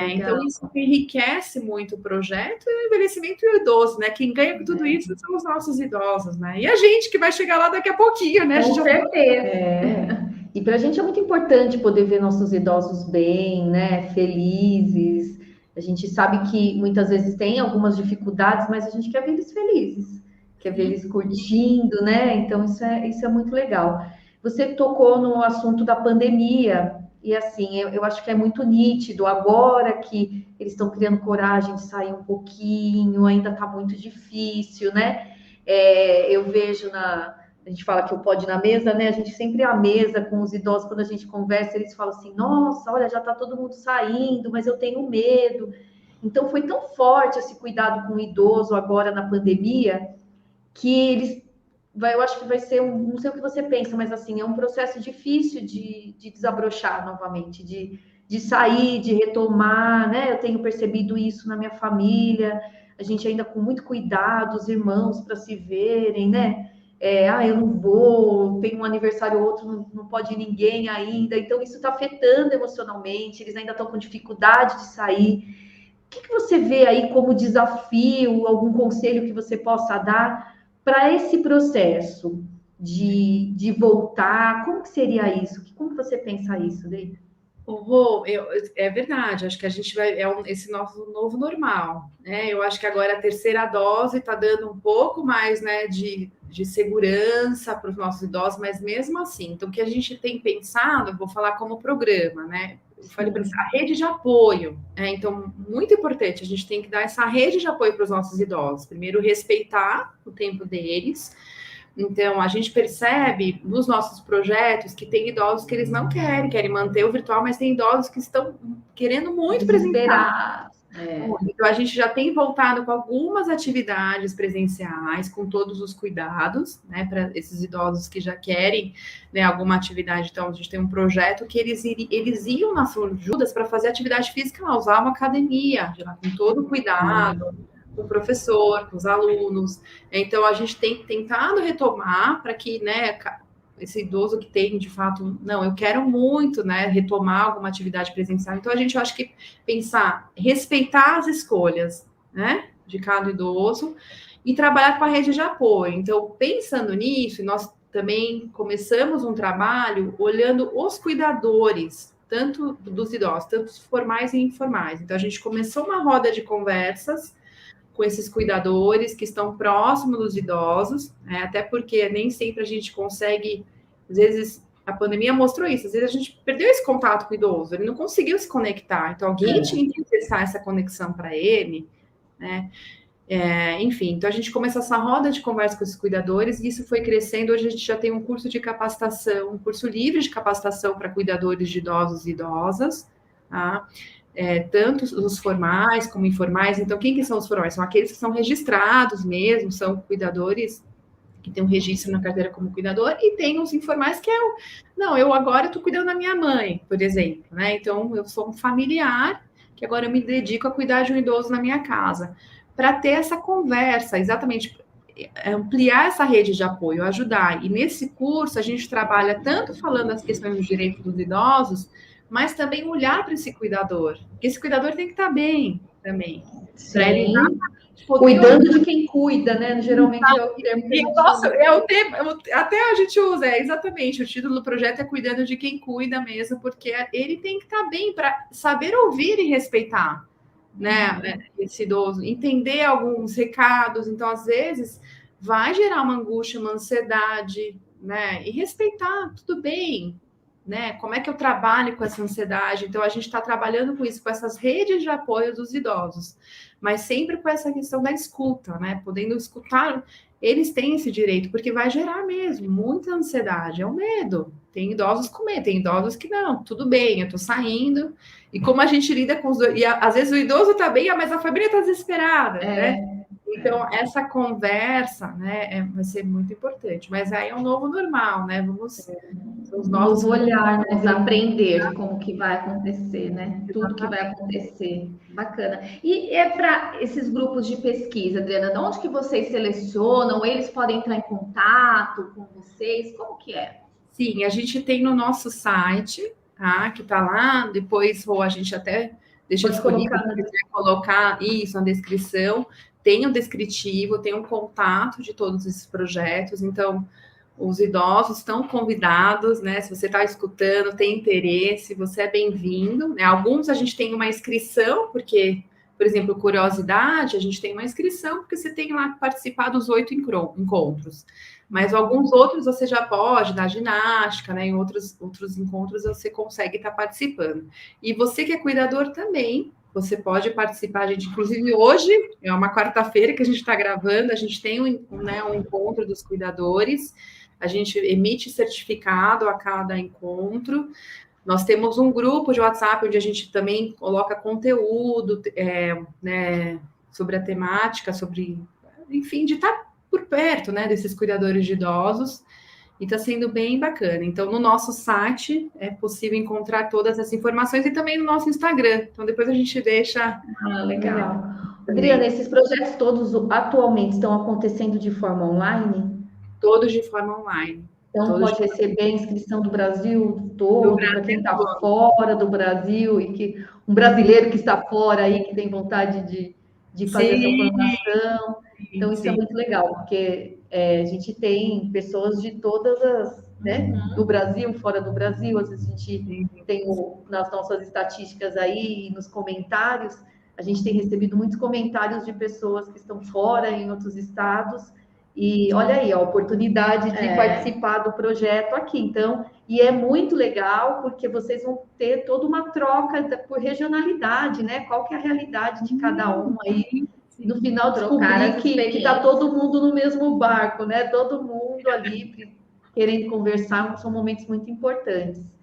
Então, isso enriquece muito o projeto e o envelhecimento e o idoso, né? Quem ganha com tudo isso são os nossos idosos, né? E a gente que vai chegar lá daqui a pouquinho, né? Com certeza. E para a gente é muito importante poder ver nossos idosos bem, né? Felizes. A gente sabe que muitas vezes tem algumas dificuldades, mas a gente quer ver eles felizes, quer ver eles curtindo, né? Então, isso é muito legal. Você tocou no assunto da pandemia. E assim, eu acho que é muito nítido agora que eles estão criando coragem de sair um pouquinho, ainda está muito difícil, né? Eu vejo a gente fala que o pode na mesa, né? A gente sempre à mesa com os idosos, quando a gente conversa, eles falam assim, nossa, olha, já está todo mundo saindo, mas eu tenho medo. Então, foi tão forte esse cuidado com o idoso agora na pandemia, que eu acho que vai ser, não sei o que você pensa, mas assim, é um processo difícil de desabrochar novamente, de sair, de retomar, né? Eu tenho percebido isso na minha família, a gente ainda com muito cuidado, os irmãos para se verem, né? Eu não vou, tem um aniversário ou outro, não pode ir ninguém ainda, então isso está afetando emocionalmente, eles ainda estão com dificuldade de sair. O que você vê aí como desafio, algum conselho que você possa dar para esse processo de voltar? Como que seria isso? Como que você pensa isso, Dei? Rô, é verdade, acho que a gente vai, esse novo normal, né? Eu acho que agora a terceira dose está dando um pouco mais, né, de segurança para os nossos idosos, mas mesmo assim, então o que a gente tem pensado, eu vou falar como programa, né? Eu falei para a rede de apoio, né? Então, muito importante, a gente tem que dar essa rede de apoio para os nossos idosos. Primeiro, respeitar o tempo deles. Então, a gente percebe nos nossos projetos que tem idosos que eles não querem manter o virtual, mas tem idosos que estão querendo muito presencial. Então, a gente já tem voltado com algumas atividades presenciais, com todos os cuidados, né, para esses idosos que já querem, né, alguma atividade. Então, a gente tem um projeto que eles iam nas ajudas para fazer atividade física lá, usar uma academia, já com todo o cuidado, com o professor, com os alunos. Então, a gente tem tentado retomar para que, né, esse idoso que tem, de fato, não, eu quero muito, né, retomar alguma atividade presencial. Então, a gente, eu acho que pensar, respeitar as escolhas, né, de cada idoso e trabalhar com a rede de apoio. Então, pensando nisso, nós também começamos um trabalho olhando os cuidadores, tanto dos idosos, tanto formais e informais. Então, a gente começou uma roda de conversas com esses cuidadores que estão próximos dos idosos, né? Até porque nem sempre a gente consegue, às vezes, a pandemia mostrou isso, às vezes a gente perdeu esse contato com o idoso, ele não conseguiu se conectar, então alguém tinha que acessar essa conexão para ele, né? Enfim, então a gente começou essa roda de conversa com esses cuidadores e isso foi crescendo. Hoje a gente já tem um curso de capacitação, um curso livre de capacitação para cuidadores de idosos e idosas, tá? Tanto os formais como informais. Então, quem que são os formais? São aqueles que são registrados mesmo, são cuidadores que têm um registro na carteira como cuidador, e tem os informais que eu agora estou cuidando da minha mãe, por exemplo, né? Então, eu sou um familiar que agora eu me dedico a cuidar de um idoso na minha casa, para ter essa conversa, exatamente, ampliar essa rede de apoio, ajudar. E nesse curso, a gente trabalha tanto falando das questões dos direitos dos idosos, mas também olhar para esse cuidador, porque esse cuidador tem que estar bem também. Sim. Cuidando de quem cuida, né? Geralmente é o termo que a gente usa. É o termo, até a gente usa, exatamente, o título do projeto é Cuidando de Quem Cuida mesmo, porque ele tem que estar bem para saber ouvir e respeitar, né, esse idoso, entender alguns recados. Então, às vezes, vai gerar uma angústia, uma ansiedade, né, e respeitar, tudo bem, né, como é que eu trabalho com essa ansiedade? Então, a gente está trabalhando com isso, com essas redes de apoio dos idosos, mas sempre com essa questão da escuta, né, podendo escutar. Eles têm esse direito, porque vai gerar mesmo muita ansiedade, é o medo. Tem idosos com medo, tem idosos que não, tudo bem, eu tô saindo. E como a gente lida com os dois, e às vezes o idoso tá bem, mas a família tá desesperada, né? Então, essa conversa, né, vai ser muito importante. Mas aí é um novo normal, né? Vamos os novos olhar, vamos aprender como que vai acontecer, né? Tudo que vai acontecer. Bacana. E é para esses grupos de pesquisa, Adriana, de onde que vocês selecionam? Eles podem entrar em contato com vocês? Como que é? Sim, a gente tem no nosso site, tá? Que tá lá, depois a gente até deixa disponível para colocar isso na descrição. Tem um descritivo, tem um contato de todos esses projetos, então os idosos estão convidados, né? Se você está escutando, tem interesse, você é bem-vindo, né? Alguns a gente tem uma inscrição, porque, por exemplo, curiosidade, a gente tem uma inscrição, porque você tem lá que participar dos 8 encontros. Mas alguns outros você já pode, na ginástica, né? Em outros encontros você consegue estar participando. E você que é cuidador também, você pode participar, gente. Inclusive, hoje é uma quarta-feira que a gente está gravando, a gente tem um encontro dos cuidadores, a gente emite certificado a cada encontro. Nós temos um grupo de WhatsApp onde a gente também coloca conteúdo, né, sobre a temática, enfim, de estar por perto, né, desses cuidadores de idosos. E está sendo bem bacana. Então, no nosso site é possível encontrar todas essas informações e também no nosso Instagram. Então, depois a gente deixa... legal. Adriana, esses projetos todos atualmente estão acontecendo de forma online? Todos de forma online. Então, pode receber a inscrição do Brasil todo, para quem está fora do Brasil, e que um brasileiro que está fora aí, que tem vontade de fazer essa formação. Então, isso é muito legal, porque a gente tem pessoas de todas né? No Brasil, fora do Brasil, às vezes a gente tem nas nossas estatísticas aí, nos comentários, a gente tem recebido muitos comentários de pessoas que estão fora, em outros estados, e olha aí, a oportunidade de participar do projeto aqui. Então, e é muito legal, porque vocês vão ter toda uma troca por regionalidade, né? Qual que é a realidade de cada um aí. No final, descobrir que está todo mundo no mesmo barco, né? Todo mundo ali querendo conversar, são momentos muito importantes.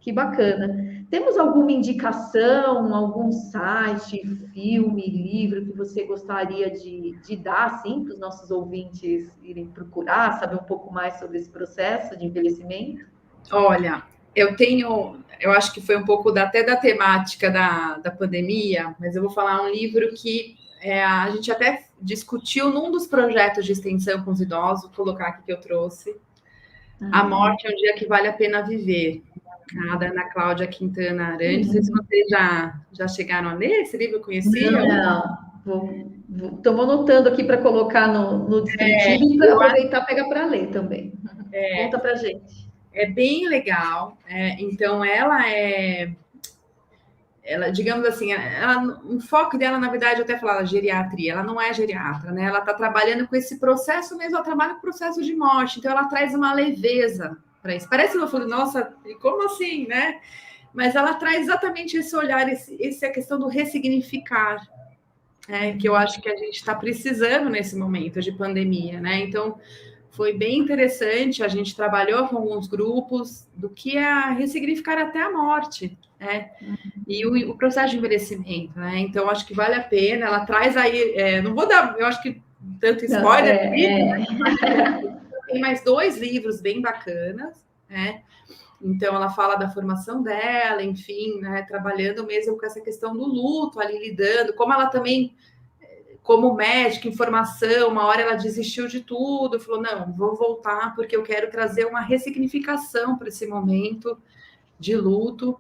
Que bacana. Temos alguma indicação, algum site, filme, livro que você gostaria de dar, assim, para os nossos ouvintes irem procurar, saber um pouco mais sobre esse processo de envelhecimento? Olha, eu acho que foi um pouco até da temática da pandemia, mas eu vou falar um livro que a gente até discutiu num dos projetos de extensão com os idosos, vou colocar aqui que eu trouxe. A Morte é um Dia que Vale a Pena Viver, da Ana Cláudia Quintana Arantes. Não sei se vocês já chegaram a ler esse livro, conheciam? Não. Estamos anotando aqui para colocar no descritivo e para aproveitar e pegar para ler também. Conta para gente. É bem legal. Então, ela, digamos assim, o foco dela, na verdade, eu até falava geriatria, ela não é geriatra, né? Ela está trabalhando com esse processo mesmo, ela trabalha com o processo de morte, então ela traz uma leveza para isso. Parece que eu falo, nossa, como assim, né? Mas ela traz exatamente esse olhar, essa questão do ressignificar, que eu acho que a gente está precisando nesse momento de pandemia, né? Então, foi bem interessante, a gente trabalhou com alguns grupos do que é ressignificar até a morte, né? E o processo de envelhecimento, né? Então, acho que vale a pena, ela traz aí, não vou dar, eu acho que tanto spoiler, tem mais 2 livros bem bacanas, né? Então, ela fala da formação dela, enfim, né? Trabalhando mesmo com essa questão do luto, ali lidando, como ela também, como médica, em formação, uma hora ela desistiu de tudo, falou, não, vou voltar porque eu quero trazer uma ressignificação para esse momento de luto.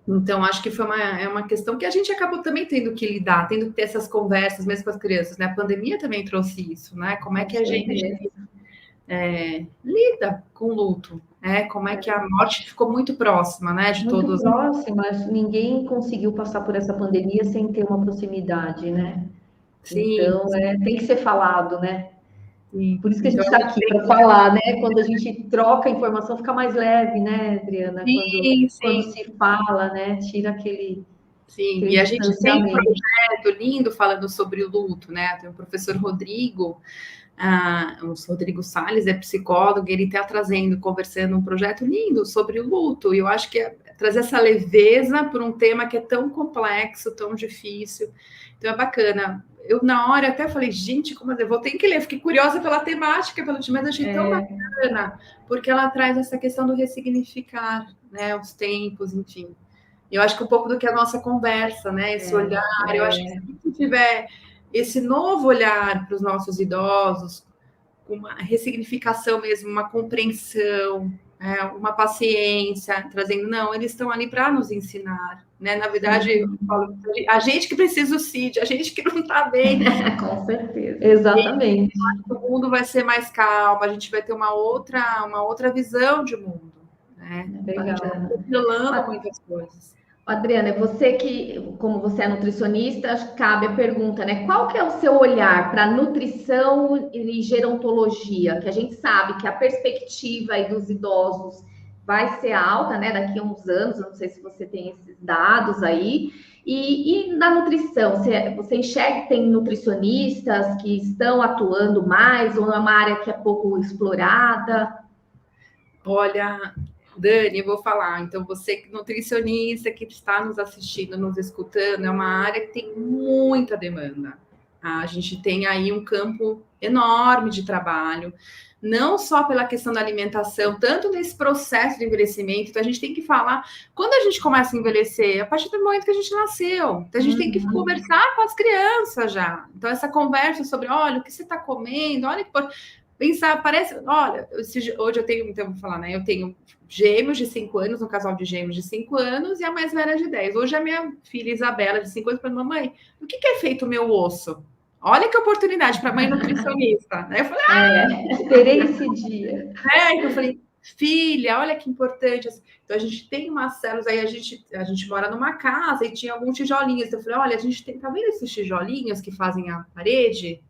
Então, acho que foi uma questão que a gente acabou também tendo que lidar, tendo que ter essas conversas mesmo com as crianças, né? A pandemia também trouxe isso, né? Como é que a gente lida com o luto, né? Como é que a morte ficou muito próxima, né? De muito todos. Próxima, ninguém conseguiu passar por essa pandemia sem ter uma proximidade, né? Sim, então, tem que ser falado, né? Sim. Por isso que a gente está aqui para falar, né? Quando a gente troca a informação, fica mais leve, né, Adriana? Quando se fala, né? Tira aquele. Sim, e a gente tem um projeto lindo falando sobre o luto, né? Tem o professor Rodrigo, o Rodrigo Salles é psicólogo, ele está conversando um projeto lindo sobre o luto, e eu acho que é trazer essa leveza por um tema que é tão complexo, tão difícil. Então é bacana. Eu, na hora, até falei, gente, como eu vou ter que ler. Fiquei curiosa pela temática, mas achei tão bacana, porque ela traz essa questão do ressignificar, né, os tempos, enfim. Eu acho que um pouco do que a nossa conversa, né, esse olhar, eu acho que se a gente tiver esse novo olhar para os nossos idosos, uma ressignificação mesmo, uma compreensão, uma paciência, trazendo, não, eles estão ali para nos ensinar, né? Na verdade, eu falo, a gente que precisa do CID, a gente que não está bem. Com certeza. Exatamente. O mundo vai ser mais calmo, a gente vai ter uma outra visão de mundo, né? Legal. A gente vai revelando muitas coisas. Adriana, você que, como você é nutricionista, cabe a pergunta, né? Qual que é o seu olhar para nutrição e gerontologia? Que a gente sabe que a perspectiva aí dos idosos vai ser alta, né? Daqui a uns anos, eu não sei se você tem esses dados aí. E na nutrição, você enxerga que tem nutricionistas que estão atuando mais ou é uma área que é pouco explorada? Olha, Dani, eu vou falar. Então, você nutricionista que está nos assistindo, nos escutando, é uma área que tem muita demanda. A gente tem aí um campo enorme de trabalho, não só pela questão da alimentação, tanto nesse processo de envelhecimento. Então, a gente tem que falar, quando a gente começa a envelhecer, a partir do momento que a gente nasceu. Então, a gente tem que conversar com as crianças já. Então, essa conversa sobre, olha, o que você está comendo, olha que pensar, parece, olha, hoje eu tenho, então vou falar, né? Eu tenho gêmeos de 5 anos, um casal de gêmeos de 5 anos e a mais velha de 10. Hoje a minha filha Isabela, de 5 anos, falou, mamãe, o que é feito o meu osso? Olha que oportunidade para mãe nutricionista. Aí eu falei, esperei esse dia. Então eu falei, filha, olha que importante. Então, a gente tem umas células, aí a gente mora numa casa e tinha alguns tijolinhos. Então, eu falei, olha, a gente tem, tá vendo esses tijolinhos que fazem a parede?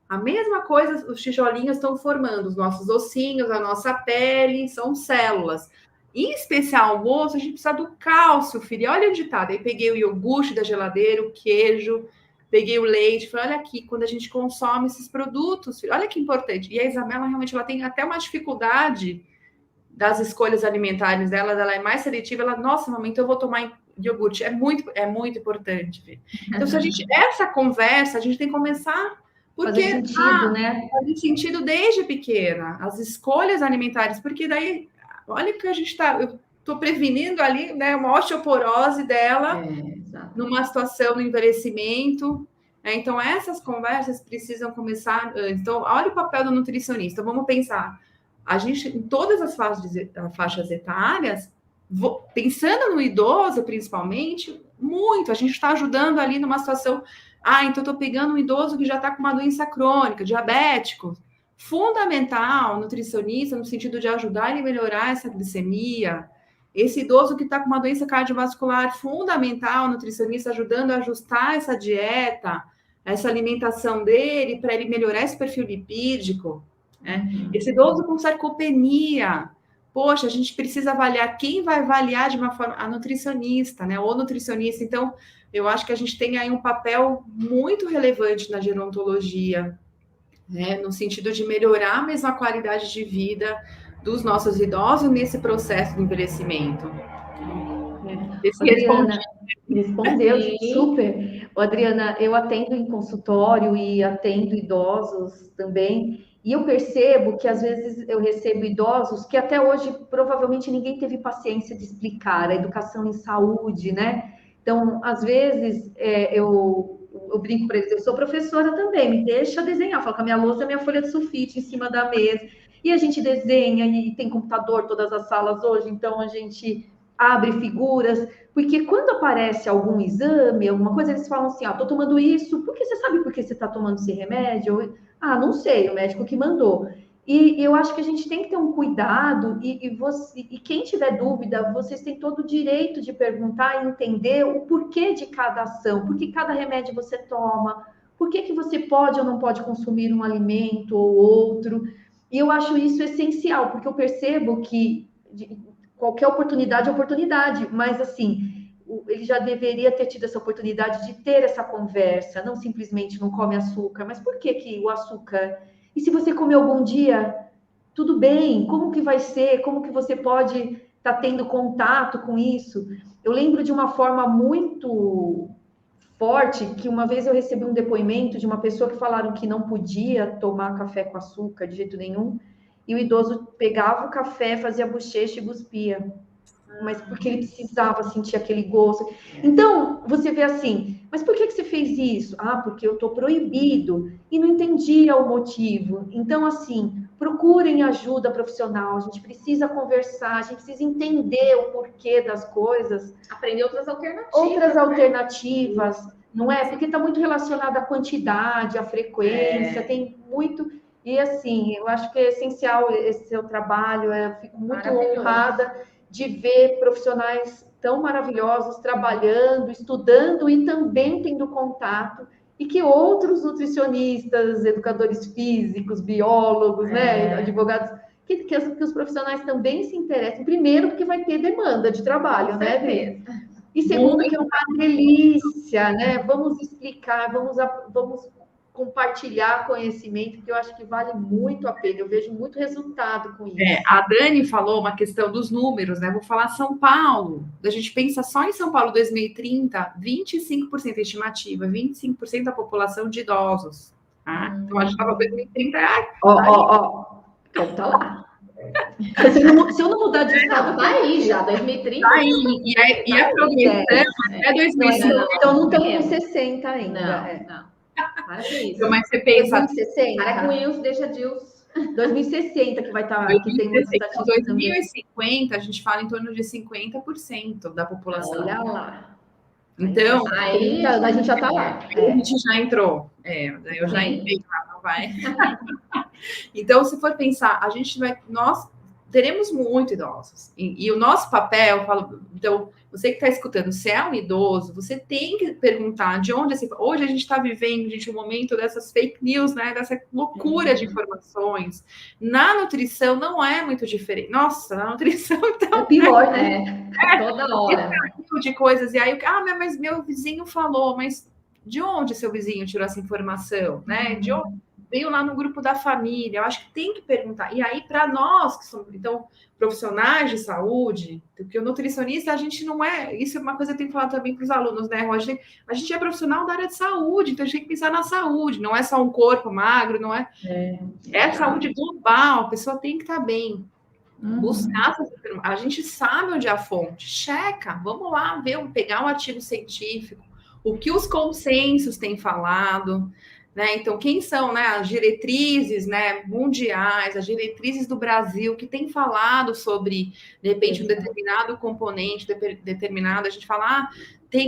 A mesma coisa, os tijolinhos estão formando os nossos ossinhos, a nossa pele, são células. Em especial, o osso, a gente precisa do cálcio, filha. Olha onde tá. Daí peguei o iogurte da geladeira, o queijo, peguei o leite, falei, olha aqui, quando a gente consome esses produtos, filha, olha que importante. E a Isabela, realmente, ela tem até uma dificuldade das escolhas alimentares dela, ela é mais seletiva, ela, nossa, mamãe, então eu vou tomar iogurte. É muito importante, filha. Então, se a gente, essa conversa, a gente tem que começar... Porque fazer sentido, né? Faz sentido desde pequena, as escolhas alimentares, porque daí, olha que a gente está, eu estou prevenindo ali, né, uma osteoporose dela, numa situação do envelhecimento, né? Então essas conversas precisam começar antes. Então, olha o papel do nutricionista, vamos pensar, a gente, em todas as faixas etárias, pensando no idoso, principalmente, muito, a gente está ajudando ali numa situação... então estou pegando um idoso que já está com uma doença crônica, diabético. Fundamental, nutricionista, no sentido de ajudar ele a melhorar essa glicemia. Esse idoso que está com uma doença cardiovascular, fundamental, nutricionista ajudando a ajustar essa dieta, essa alimentação dele, para ele melhorar esse perfil lipídico. Né? Esse idoso com sarcopenia. Poxa, a gente precisa avaliar. Quem vai avaliar de uma forma? A nutricionista, né? O nutricionista. Então, eu acho que a gente tem aí um papel muito relevante na gerontologia, né? No sentido de melhorar mesmo a qualidade de vida dos nossos idosos nesse processo de envelhecimento. Adriana, respondeu super. Adriana, eu atendo em consultório e atendo idosos também, e eu percebo que às vezes eu recebo idosos que até hoje provavelmente ninguém teve paciência de explicar a educação em saúde, né? Então, às vezes, eu brinco para eles, eu sou professora também, me deixa desenhar, falo com a minha louça e a minha folha de sulfite em cima da mesa, e a gente desenha, e tem computador todas as salas hoje, então a gente abre figuras, porque quando aparece algum exame, alguma coisa, eles falam assim, tô tomando isso, porque você sabe por que você está tomando esse remédio? Não sei, o médico que mandou. E eu acho que a gente tem que ter um cuidado, e quem tiver dúvida, vocês têm todo o direito de perguntar e entender o porquê de cada ação, por que cada remédio você toma, por que você pode ou não pode consumir um alimento ou outro. E eu acho isso essencial, porque eu percebo que qualquer oportunidade é oportunidade, mas assim, ele já deveria ter tido essa oportunidade de ter essa conversa, não simplesmente não come açúcar, mas por que o açúcar... E se você comer algum dia, tudo bem, como que vai ser? Como que você pode estar tendo contato com isso? Eu lembro de uma forma muito forte, que uma vez eu recebi um depoimento de uma pessoa que falaram que não podia tomar café com açúcar de jeito nenhum, e o idoso pegava o café, fazia bochecha e cuspia. Mas porque ele precisava sentir aquele gosto. Então, você vê assim, mas por que você fez isso? Porque eu estou proibido. E não entendia o motivo. Então, assim, procurem ajuda profissional. A gente precisa conversar, a gente precisa entender o porquê das coisas. Aprender outras alternativas. Outras alternativas, não é? Porque está muito relacionado à quantidade, à frequência, tem muito... E, assim, eu acho que é essencial esse seu trabalho. Eu fico muito honrada de ver profissionais tão maravilhosos trabalhando, estudando e também tendo contato, e que outros nutricionistas, educadores físicos, biólogos, né, advogados, que os profissionais também se interessem, primeiro porque vai ter demanda de trabalho, né? E segundo, que é uma delícia, né? Vamos explicar, vamos compartilhar conhecimento, que eu acho que vale muito a pena. Eu vejo muito resultado com isso. A Dani falou uma questão dos números, né? Vou falar São Paulo. A gente pensa só em São Paulo 2030, 25% estimativa, 25% da população de idosos. Tá? Então, a gente estava 2030. Então tá lá. Se eu não mudar de estado, tá aí já, 2030. Tá aí. E a progressão é 2050. Então não estamos com 60 ainda. Não. Então, mas você pensa... 2060. Para com Wilson, deixa Deus. 2060 que vai estar... 2050, a gente fala em torno de 50% da população. Olha lá. Então... Aí a gente já está lá. A gente já entrou. Eu já entrei lá, não vai. Então, se for pensar, a gente vai... Nós teremos muito idosos. E o nosso papel, eu falo, então, você que está escutando, se é um idoso, você tem que perguntar de onde... Hoje a gente está vivendo, gente, um momento dessas fake news, né? Dessa loucura de informações. Na nutrição não é muito diferente. Nossa, na nutrição, então... É pior, né? Toda hora. De coisas, e aí, mas meu vizinho falou, mas de onde seu vizinho tirou essa informação, né? De onde? Veio lá no grupo da família, eu acho que tem que perguntar. E aí, para nós, que somos, então, profissionais de saúde, porque o nutricionista, a gente não é... Isso é uma coisa que eu tenho que falar também para os alunos, né, Roger? A gente é profissional da área de saúde, então a gente tem que pensar na saúde, não é só um corpo magro, não é... É saúde global, a pessoa tem que estar bem. Buscar, a gente sabe onde é a fonte, checa, vamos lá ver, pegar um artigo científico, o que os consensos têm falado... Né? Então, quem são, né, as diretrizes, né, mundiais, as diretrizes do Brasil, que tem falado sobre, de repente, um determinado componente, determinado, a gente fala,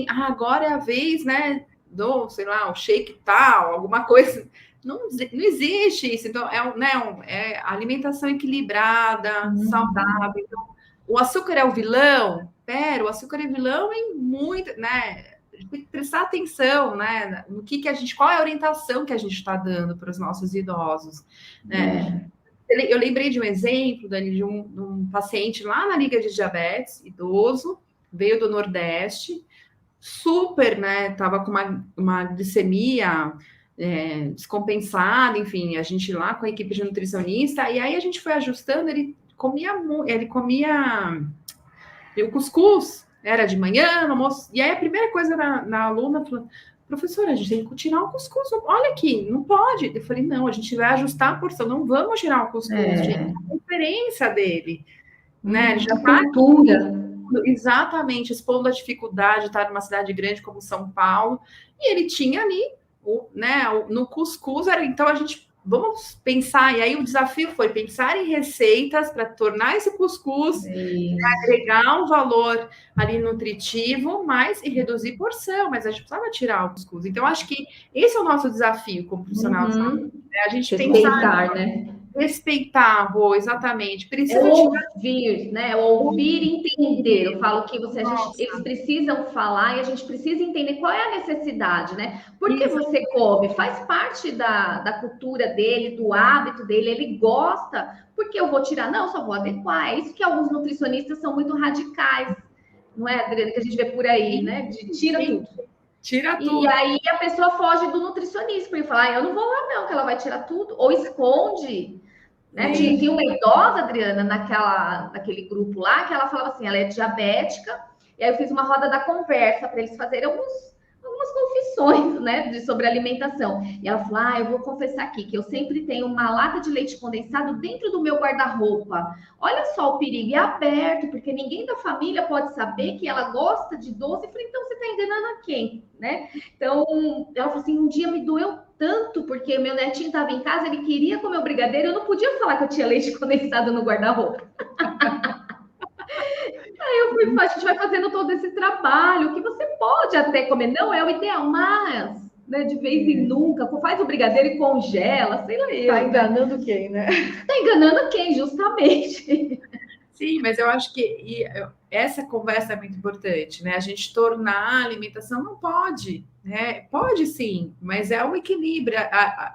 agora é a vez, né, do, sei lá, o shake tal, alguma coisa. Não existe isso. Então, é alimentação equilibrada, saudável. Então, o açúcar é o vilão? O açúcar é vilão em muito, né? Tem que prestar atenção, né? No que a gente, qual é a orientação que a gente está dando para os nossos idosos, né? Eu lembrei de um exemplo, Dani, de um paciente lá na Liga de Diabetes, idoso, veio do Nordeste, super, né? Tava com uma glicemia descompensada, enfim, a gente lá com a equipe de nutricionista, e aí a gente foi ajustando, ele comia o cuscuz. Era de manhã, no almoço. E aí a primeira coisa na aluna falou, professora, a gente tem que tirar o cuscuz. Olha aqui, não pode. Eu falei, não, a gente vai ajustar a porção, não vamos tirar o cuscuz, gente. É a referência dele. Né? Já cultura. Exatamente, expondo a dificuldade de estar numa cidade grande como São Paulo. E ele tinha ali, no cuscuz, então a gente... Vamos pensar, e aí o desafio foi pensar em receitas para tornar esse cuscuz, agregar um valor ali nutritivo, e reduzir porção, mas a gente precisava tirar o cuscuz. Então, acho que esse é o nosso desafio como profissional de saúde, né? A gente pensar, né? Respeitar, exatamente. Precisa ouvir, né? Ouvir e entender. Eu falo que eles precisam falar e a gente precisa entender qual é a necessidade, né? Por que você come? Faz parte da cultura dele, do hábito dele, ele gosta. Por que eu vou tirar? Não, só vou adequar. É isso que alguns nutricionistas são muito radicais, não é, Adriana? Que a gente vê por aí, né? Tira tudo. Tira tudo. E aí a pessoa foge do nutricionista, porque fala, eu não vou lá não, que ela vai tirar tudo. Ou esconde, né? Tinha uma idosa, Adriana, naquele grupo lá, que ela falava assim, ela é diabética, e aí eu fiz uma roda da conversa para eles fazerem algumas confissões, né, sobre alimentação. E ela falou, eu vou confessar aqui, que eu sempre tenho uma lata de leite condensado dentro do meu guarda-roupa. Olha só o perigo, é aberto, porque ninguém da família pode saber que ela gosta de doce. Eu falei, então você está enganando a quem, né? Então, ela falou assim, um dia me doeu tanto, porque meu netinho estava em casa, ele queria comer o brigadeiro, eu não podia falar que eu tinha leite condensado no guarda-roupa. Aí eu fui, a gente vai fazendo todo esse trabalho, que você pode até comer, não é o ideal, mas, né, de vez em nunca, faz o brigadeiro e congela, sei lá eu. Tá enganando quem, né? Tá enganando quem, justamente. Sim, mas eu acho que essa conversa é muito importante, né? A gente tornar a alimentação não pode, né? Pode sim, mas é um equilíbrio.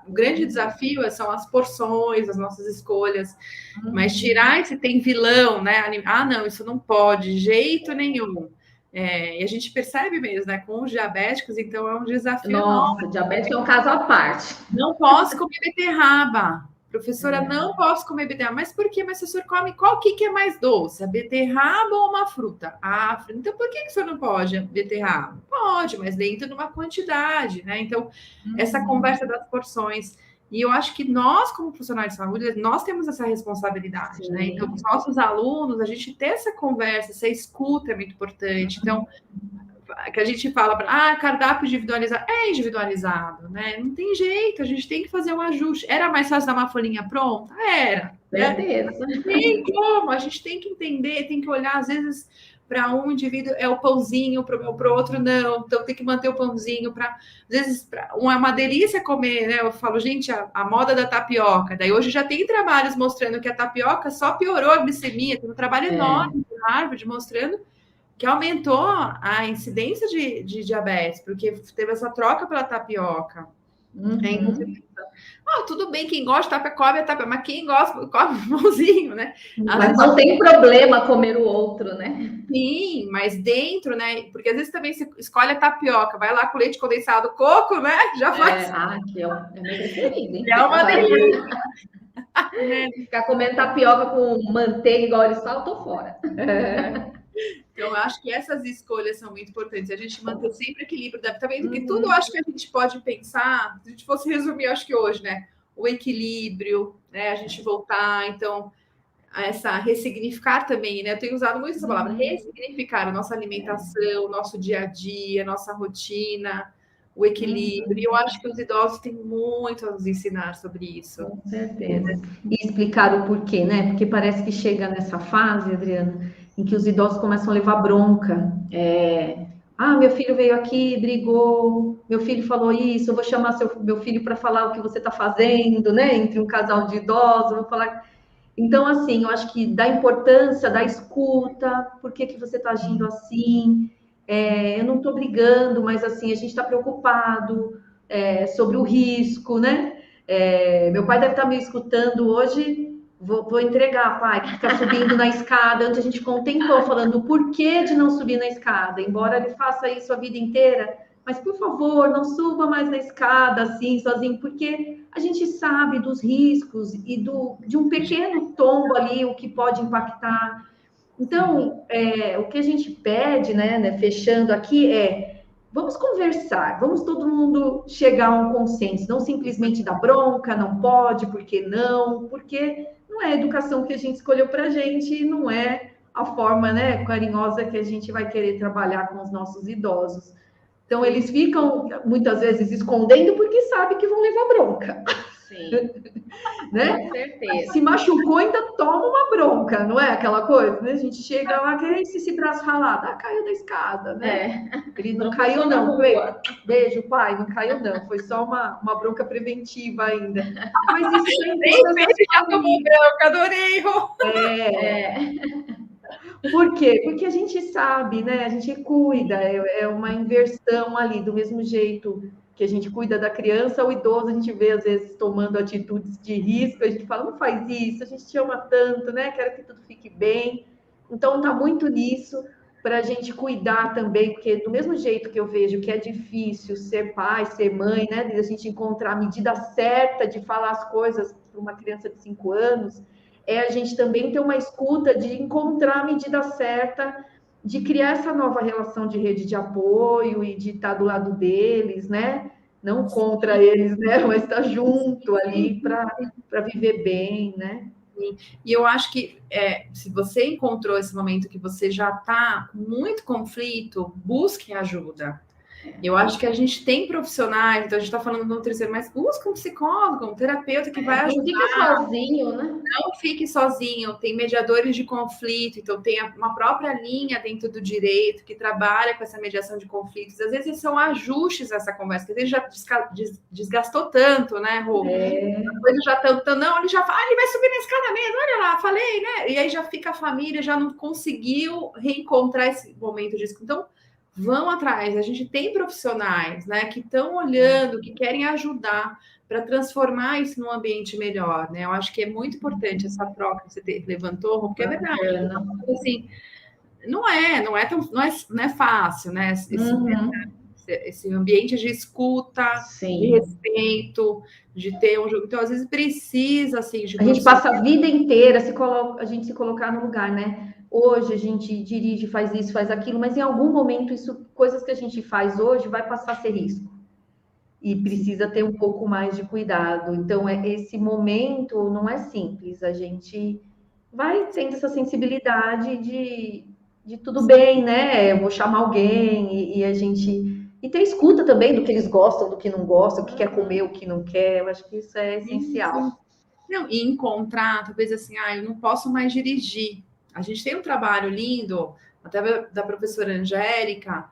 O grande desafio são as porções, as nossas escolhas. Mas tirar esse tem vilão, né? Não, isso não pode, de jeito nenhum. E a gente percebe mesmo, né? Com os diabéticos, então é um desafio. Nossa, diabético é um caso à parte. Não posso comer beterraba. Professora, não posso comer beterraba. Mas por quê? Mas o senhor come qual que é mais doce? A beterraba ou uma fruta? Então por que o senhor não pode a beterraba? Pode, mas dentro de uma quantidade, né? Então, essa conversa das porções. E eu acho que nós, como profissionais de saúde, nós temos essa responsabilidade, né? Então, os nossos alunos, a gente ter essa conversa, essa escuta é muito importante. Então, que a gente fala, cardápio individualizado, é individualizado, né? Não tem jeito, a gente tem que fazer um ajuste. Era mais fácil dar uma folhinha pronta? Era. Certeza. Tem como, a gente tem que entender, tem que olhar, às vezes, para um indivíduo é o pãozinho, para o outro não. Então tem que manter o pãozinho para. Às vezes é uma delícia comer, né? Eu falo, gente, a moda da tapioca. Daí hoje já tem trabalhos mostrando que a tapioca só piorou a glicemia. Tem um trabalho enorme de Harvard mostrando que aumentou a incidência de diabetes, porque teve essa troca pela tapioca. Então, tudo bem, quem gosta de tapioca, come a tapioca, mas quem gosta, come o pãozinho, né? Mas não tem problema comer o outro, né? Sim, mas dentro, né? Porque às vezes também você escolhe a tapioca, vai lá com leite condensado, coco, né? Já faz. Que é meu preferido, hein? É uma delícia. Ficar comendo tapioca com manteiga igual eles falam, tô fora. Então, eu acho que essas escolhas são muito importantes. A gente manter sempre equilíbrio. Tá vendo que tudo eu acho que a gente pode pensar, se a gente fosse resumir, acho que hoje, né? O equilíbrio, né? A gente voltar, então, a essa ressignificar também, né? Eu tenho usado muito essa palavra, ressignificar a nossa alimentação, o nosso dia a dia, a nossa rotina, o equilíbrio. E eu acho que os idosos têm muito a nos ensinar sobre isso. Com certeza. E explicar o porquê, né? Porque parece que chega nessa fase, Adriana, em que os idosos começam a levar bronca. Meu filho veio aqui, brigou, meu filho falou isso, eu vou chamar meu filho para falar o que você está fazendo, né? Entre um casal de idosos, vou falar. Então, assim, eu acho que da importância da escuta, por que você está agindo assim? Eu não estou brigando, mas assim, a gente está preocupado sobre o risco, né? Meu pai deve estar me escutando hoje. Vou entregar, pai, que fica subindo na escada. Antes a gente contemplou, falando o porquê de não subir na escada, embora ele faça isso a vida inteira. Mas, por favor, não suba mais na escada assim, sozinho, porque a gente sabe dos riscos e de um pequeno tombo ali, o que pode impactar. Então, o que a gente pede, né, fechando aqui, vamos conversar, vamos todo mundo chegar a um consenso, não simplesmente dar bronca, não pode, porque não é a educação que a gente escolheu para a gente e não é a forma, né, carinhosa que a gente vai querer trabalhar com os nossos idosos. Então, eles ficam, muitas vezes, escondendo porque sabem que vão levar bronca. Sim, né? Com certeza. Se machucou, ainda toma uma bronca, não é aquela coisa, né? A gente chega lá, que é esse braço ralado? Caiu da escada, né? Ele não caiu, não. Beijo, pai, não caiu, não. Foi só uma bronca preventiva ainda. Mas isso é Nem sempre já tomou bronca, adorei, Rô. Por quê? Porque a gente sabe, né? A gente cuida, é uma inversão ali, do mesmo jeito que a gente cuida da criança, o idoso a gente vê às vezes tomando atitudes de risco, a gente fala, não faz isso, a gente te ama tanto, né? Quero que tudo fique bem. Então tá muito nisso para a gente cuidar também, porque do mesmo jeito que eu vejo que é difícil ser pai, ser mãe, né? De a gente encontrar a medida certa de falar as coisas para uma criança de 5 anos, a gente também ter uma escuta de encontrar a medida certa, de criar essa nova relação de rede de apoio e de estar do lado deles, né? Não contra eles, né? Mas estar junto ali para viver bem, né? E eu acho que se você encontrou esse momento que você já está com muito conflito, busque ajuda. Eu acho que a gente tem profissionais, então a gente está falando de nutrição, mas busca um psicólogo, um terapeuta que vai ajudar. Não fique sozinho, né? Não fique sozinho, tem mediadores de conflito, então tem uma própria linha dentro do direito que trabalha com essa mediação de conflitos. Às vezes são ajustes essa conversa, que às vezes já desgastou tanto, né, Rô? A coisa já tá, não, ele já fala, ele vai subir na escada mesmo, olha lá, falei, né? E aí já fica a família, já não conseguiu reencontrar esse momento disso. Então, vão atrás, a gente tem profissionais, né, que estão olhando, que querem ajudar para transformar isso num ambiente melhor, né? Eu acho que é muito importante essa troca que você levantou, porque é verdade, assim, não é fácil, né? Esse ambiente de escuta, Sim. de respeito, de ter um jogo. Então, às vezes precisa, assim, a gente passa a vida inteira a gente se colocar no lugar, né? Hoje a gente dirige, faz isso, faz aquilo, mas em algum momento coisas que a gente faz hoje vai passar a ser risco. E precisa ter um pouco mais de cuidado. Então, esse momento não é simples. A gente vai tendo essa sensibilidade de tudo bem, né? Eu vou chamar alguém e a gente... E ter escuta também do que eles gostam, do que não gostam, o que quer comer, o que não quer. Eu acho que isso é essencial. Não, e encontrar, talvez assim, eu não posso mais dirigir. A gente tem um trabalho lindo até da professora Angélica,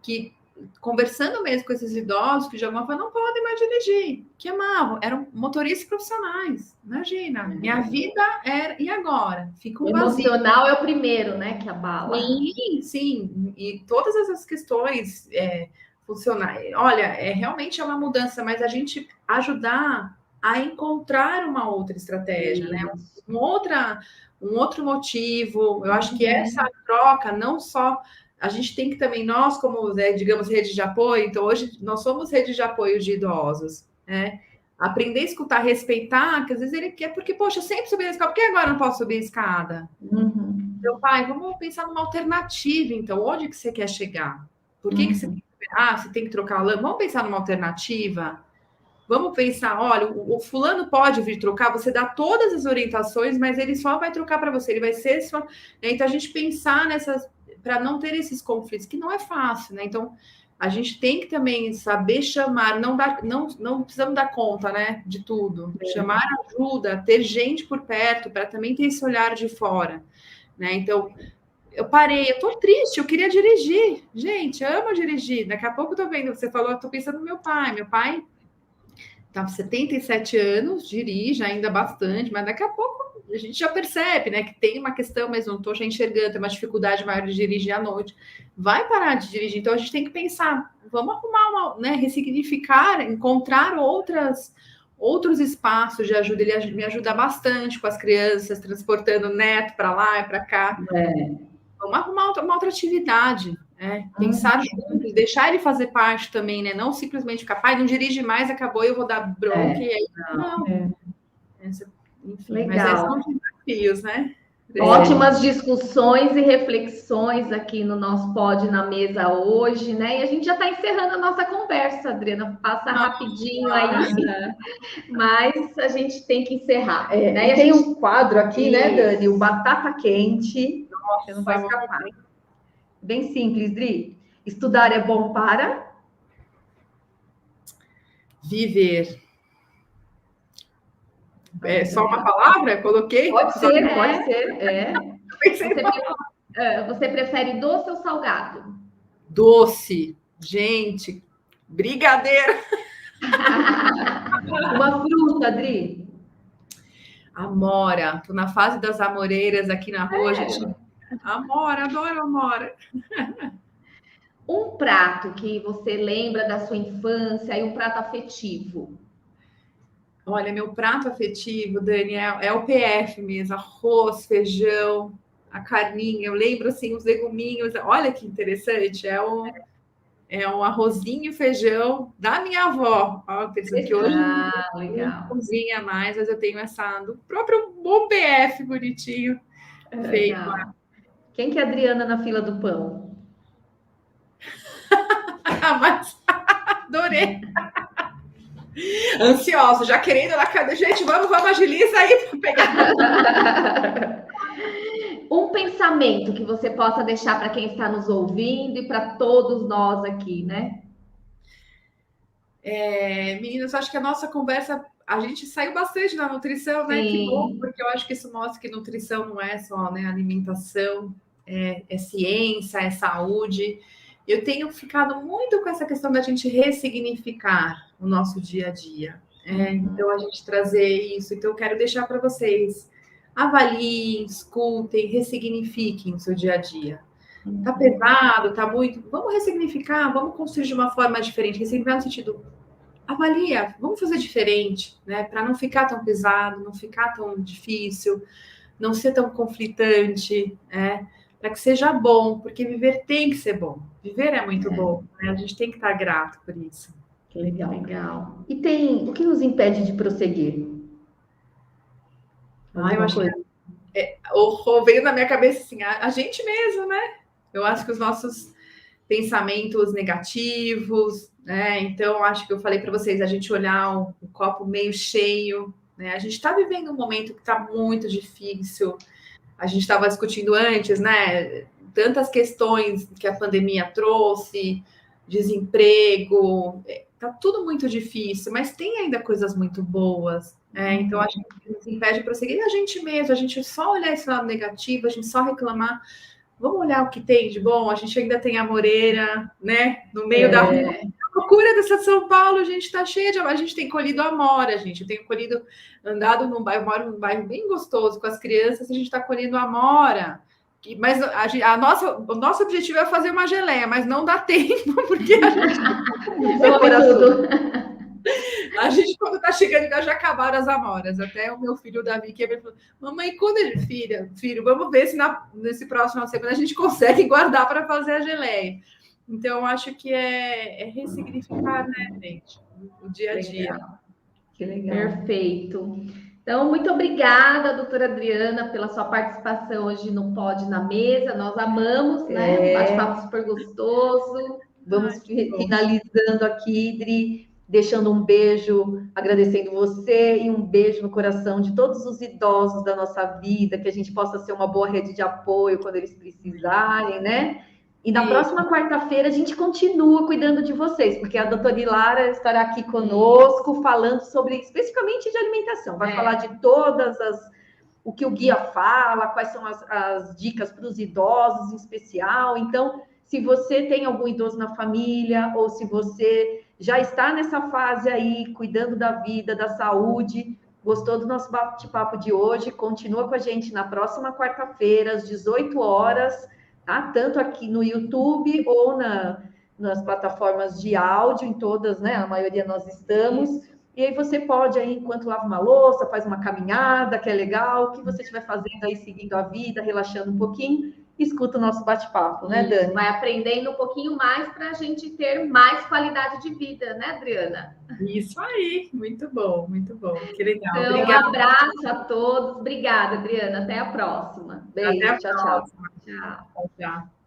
que conversando mesmo com esses idosos que de alguma forma não podem mais dirigir, que amavam, eram motoristas profissionais. Imagina, minha vida era, e agora? Fica um vazio. Emocional é o primeiro, né, que abala. Sim, e todas essas questões funcionais. Olha, realmente é uma mudança, mas a gente ajudar a encontrar uma outra estratégia, né? Um outro motivo. Eu acho que essa troca, não só a gente tem que também, nós como, digamos, rede de apoio, então hoje nós somos rede de apoio de idosos, né? Aprender a escutar, respeitar, que às vezes ele quer, porque, poxa, eu sempre subi a escada, por que agora eu não posso subir a escada? Meu pai, vamos pensar numa alternativa, então, onde que você quer chegar? Por que você tem que, você tem que trocar a lâmpada? Vamos pensar numa alternativa? Vamos pensar, olha, o fulano pode vir trocar, você dá todas as orientações, mas ele só vai trocar para você, ele vai ser só... Então, a gente pensar nessas, para não ter esses conflitos, que não é fácil, né? Então, a gente tem que também saber chamar, não precisamos dar conta, né, de tudo. Chamar ajuda, ter gente por perto, para também ter esse olhar de fora, né? Então, eu parei, eu tô triste, eu queria dirigir. Gente, eu amo dirigir. Daqui a pouco eu tô vendo, você falou, eu tô pensando no meu pai. Meu pai tá com 77 anos, dirige ainda bastante, mas daqui a pouco a gente já percebe, né, que tem uma questão, mas não estou já enxergando, tem uma dificuldade maior de dirigir à noite. Vai parar de dirigir, então a gente tem que pensar, vamos arrumar né, ressignificar, encontrar outros espaços de ajuda. Ele me ajuda bastante com as crianças, transportando o neto para lá e para cá. Vamos arrumar uma outra atividade. Pensar juntos, deixar ele fazer parte também, né? Não simplesmente ficar, pai, não dirige mais, acabou, eu vou dar bronca. E aí, não. Enfim, legal. Mas são desafios, né? Ótimas discussões e reflexões aqui no nosso Pod na Mesa hoje, né? E a gente já está encerrando a nossa conversa, Adriana. Passa rapidinho aí, mas a gente tem que encerrar. Né? E tem um quadro aqui, né, Dani? O Batata Quente. Você não vai escapar. Bem simples, Dri. Estudar é bom para viver. É só uma palavra? Coloquei? Pode ser, pode ser. Você prefere doce ou salgado? Doce. Gente, brigadeiro. Uma fruta, Adri. Amora. Tô na fase das amoreiras aqui na rua, gente. Amora, adoro amora. Um prato que você lembra da sua infância e um prato afetivo? Olha, meu prato afetivo, Dani, é o PF mesmo, arroz, feijão, a carninha. Eu lembro, assim, os leguminhos. Olha que interessante, é um arrozinho e feijão da minha avó. Pensando que hoje não cozinha mais, mas eu tenho essa do próprio bom PF bonitinho feito. Quem que é a Adriana na fila do pão? Mas adorei. Ansiosa, já querendo na casa. Gente, vamos, agiliza aí para pegar. Um pensamento que você possa deixar para quem está nos ouvindo e para todos nós aqui, né? Meninas, acho que a nossa conversa, a gente saiu bastante da nutrição, né? Que bom, porque eu acho que isso mostra que nutrição não é só, né, alimentação, é ciência, é saúde. Eu tenho ficado muito com essa questão da gente ressignificar o nosso dia a dia. Então, a gente trazer isso. Então, eu quero deixar para vocês. Avaliem, escutem, ressignifiquem o seu dia a dia. Tá pesado, tá muito... Vamos ressignificar, vamos construir de uma forma diferente. Ressignificar no sentido... Avalia, vamos fazer diferente, né? Para não ficar tão pesado, não ficar tão difícil, não ser tão conflitante, né? Para que seja bom, porque viver tem que ser bom. Viver é muito bom, né? A gente tem que estar grato por isso. Legal. E o que nos impede de prosseguir? Eu acho que veio na minha cabeça assim, a gente mesmo, né? Eu acho que os nossos pensamentos negativos, né? Então, acho que eu falei para vocês, a gente olhar o copo meio cheio, né? A gente está vivendo um momento que está muito difícil. A gente estava discutindo antes, né? Tantas questões que a pandemia trouxe, desemprego, tá tudo muito difícil, mas tem ainda coisas muito boas, né? Então, acho que nos impede de prosseguir a gente mesmo, a gente só olhar esse lado negativo, a gente só reclamar, vamos olhar o que tem de bom. A gente ainda tem a Moreira, né? No meio da rua. A procura dessa São Paulo, gente, está cheia de... A gente tem colhido amora, gente. Eu tenho colhido, andado num bairro, moro num bairro bem gostoso com as crianças, a gente está colhendo amora. Mas o nosso objetivo é fazer uma geleia, mas não dá tempo, porque a gente quando está chegando, já acabaram as amoras. Até o meu filho, o Davi, que falou, mamãe, quando ele... Filho, vamos ver se nesse próximo semana a gente consegue guardar para fazer a geleia. Então, eu acho que é ressignificar, né, gente, o dia a dia. Que legal. Perfeito. Então, muito obrigada, doutora Adriana, pela sua participação hoje no Pod na Mesa. Nós amamos, né? Um bate-papo super gostoso. Vamos finalizando aqui, Dri, deixando um beijo, agradecendo você e um beijo no coração de todos os idosos da nossa vida, que a gente possa ser uma boa rede de apoio quando eles precisarem, né? E na próxima quarta-feira a gente continua cuidando de vocês, porque a doutora Ilara estará aqui conosco falando sobre, especificamente de alimentação. Vai falar de o que o guia fala, quais são as dicas para os idosos em especial. Então, se você tem algum idoso na família, ou se você já está nessa fase aí, cuidando da vida, da saúde, gostou do nosso bate-papo de hoje, continua com a gente na próxima quarta-feira, às 18 horas, tá? Tanto aqui no YouTube ou nas plataformas de áudio, em todas, né? A maioria nós estamos. E aí você pode, aí, enquanto lava uma louça, faz uma caminhada, que é legal, o que você estiver fazendo aí, seguindo a vida, relaxando um pouquinho, escuta o nosso bate-papo, né, Dani? Vai aprendendo um pouquinho mais para a gente ter mais qualidade de vida, né, Adriana? Isso aí, muito bom, que legal. Então, obrigada. Um abraço a todos, obrigada, Adriana, até a próxima. Beijo, Até a tchau, próxima. tchau. Tchau.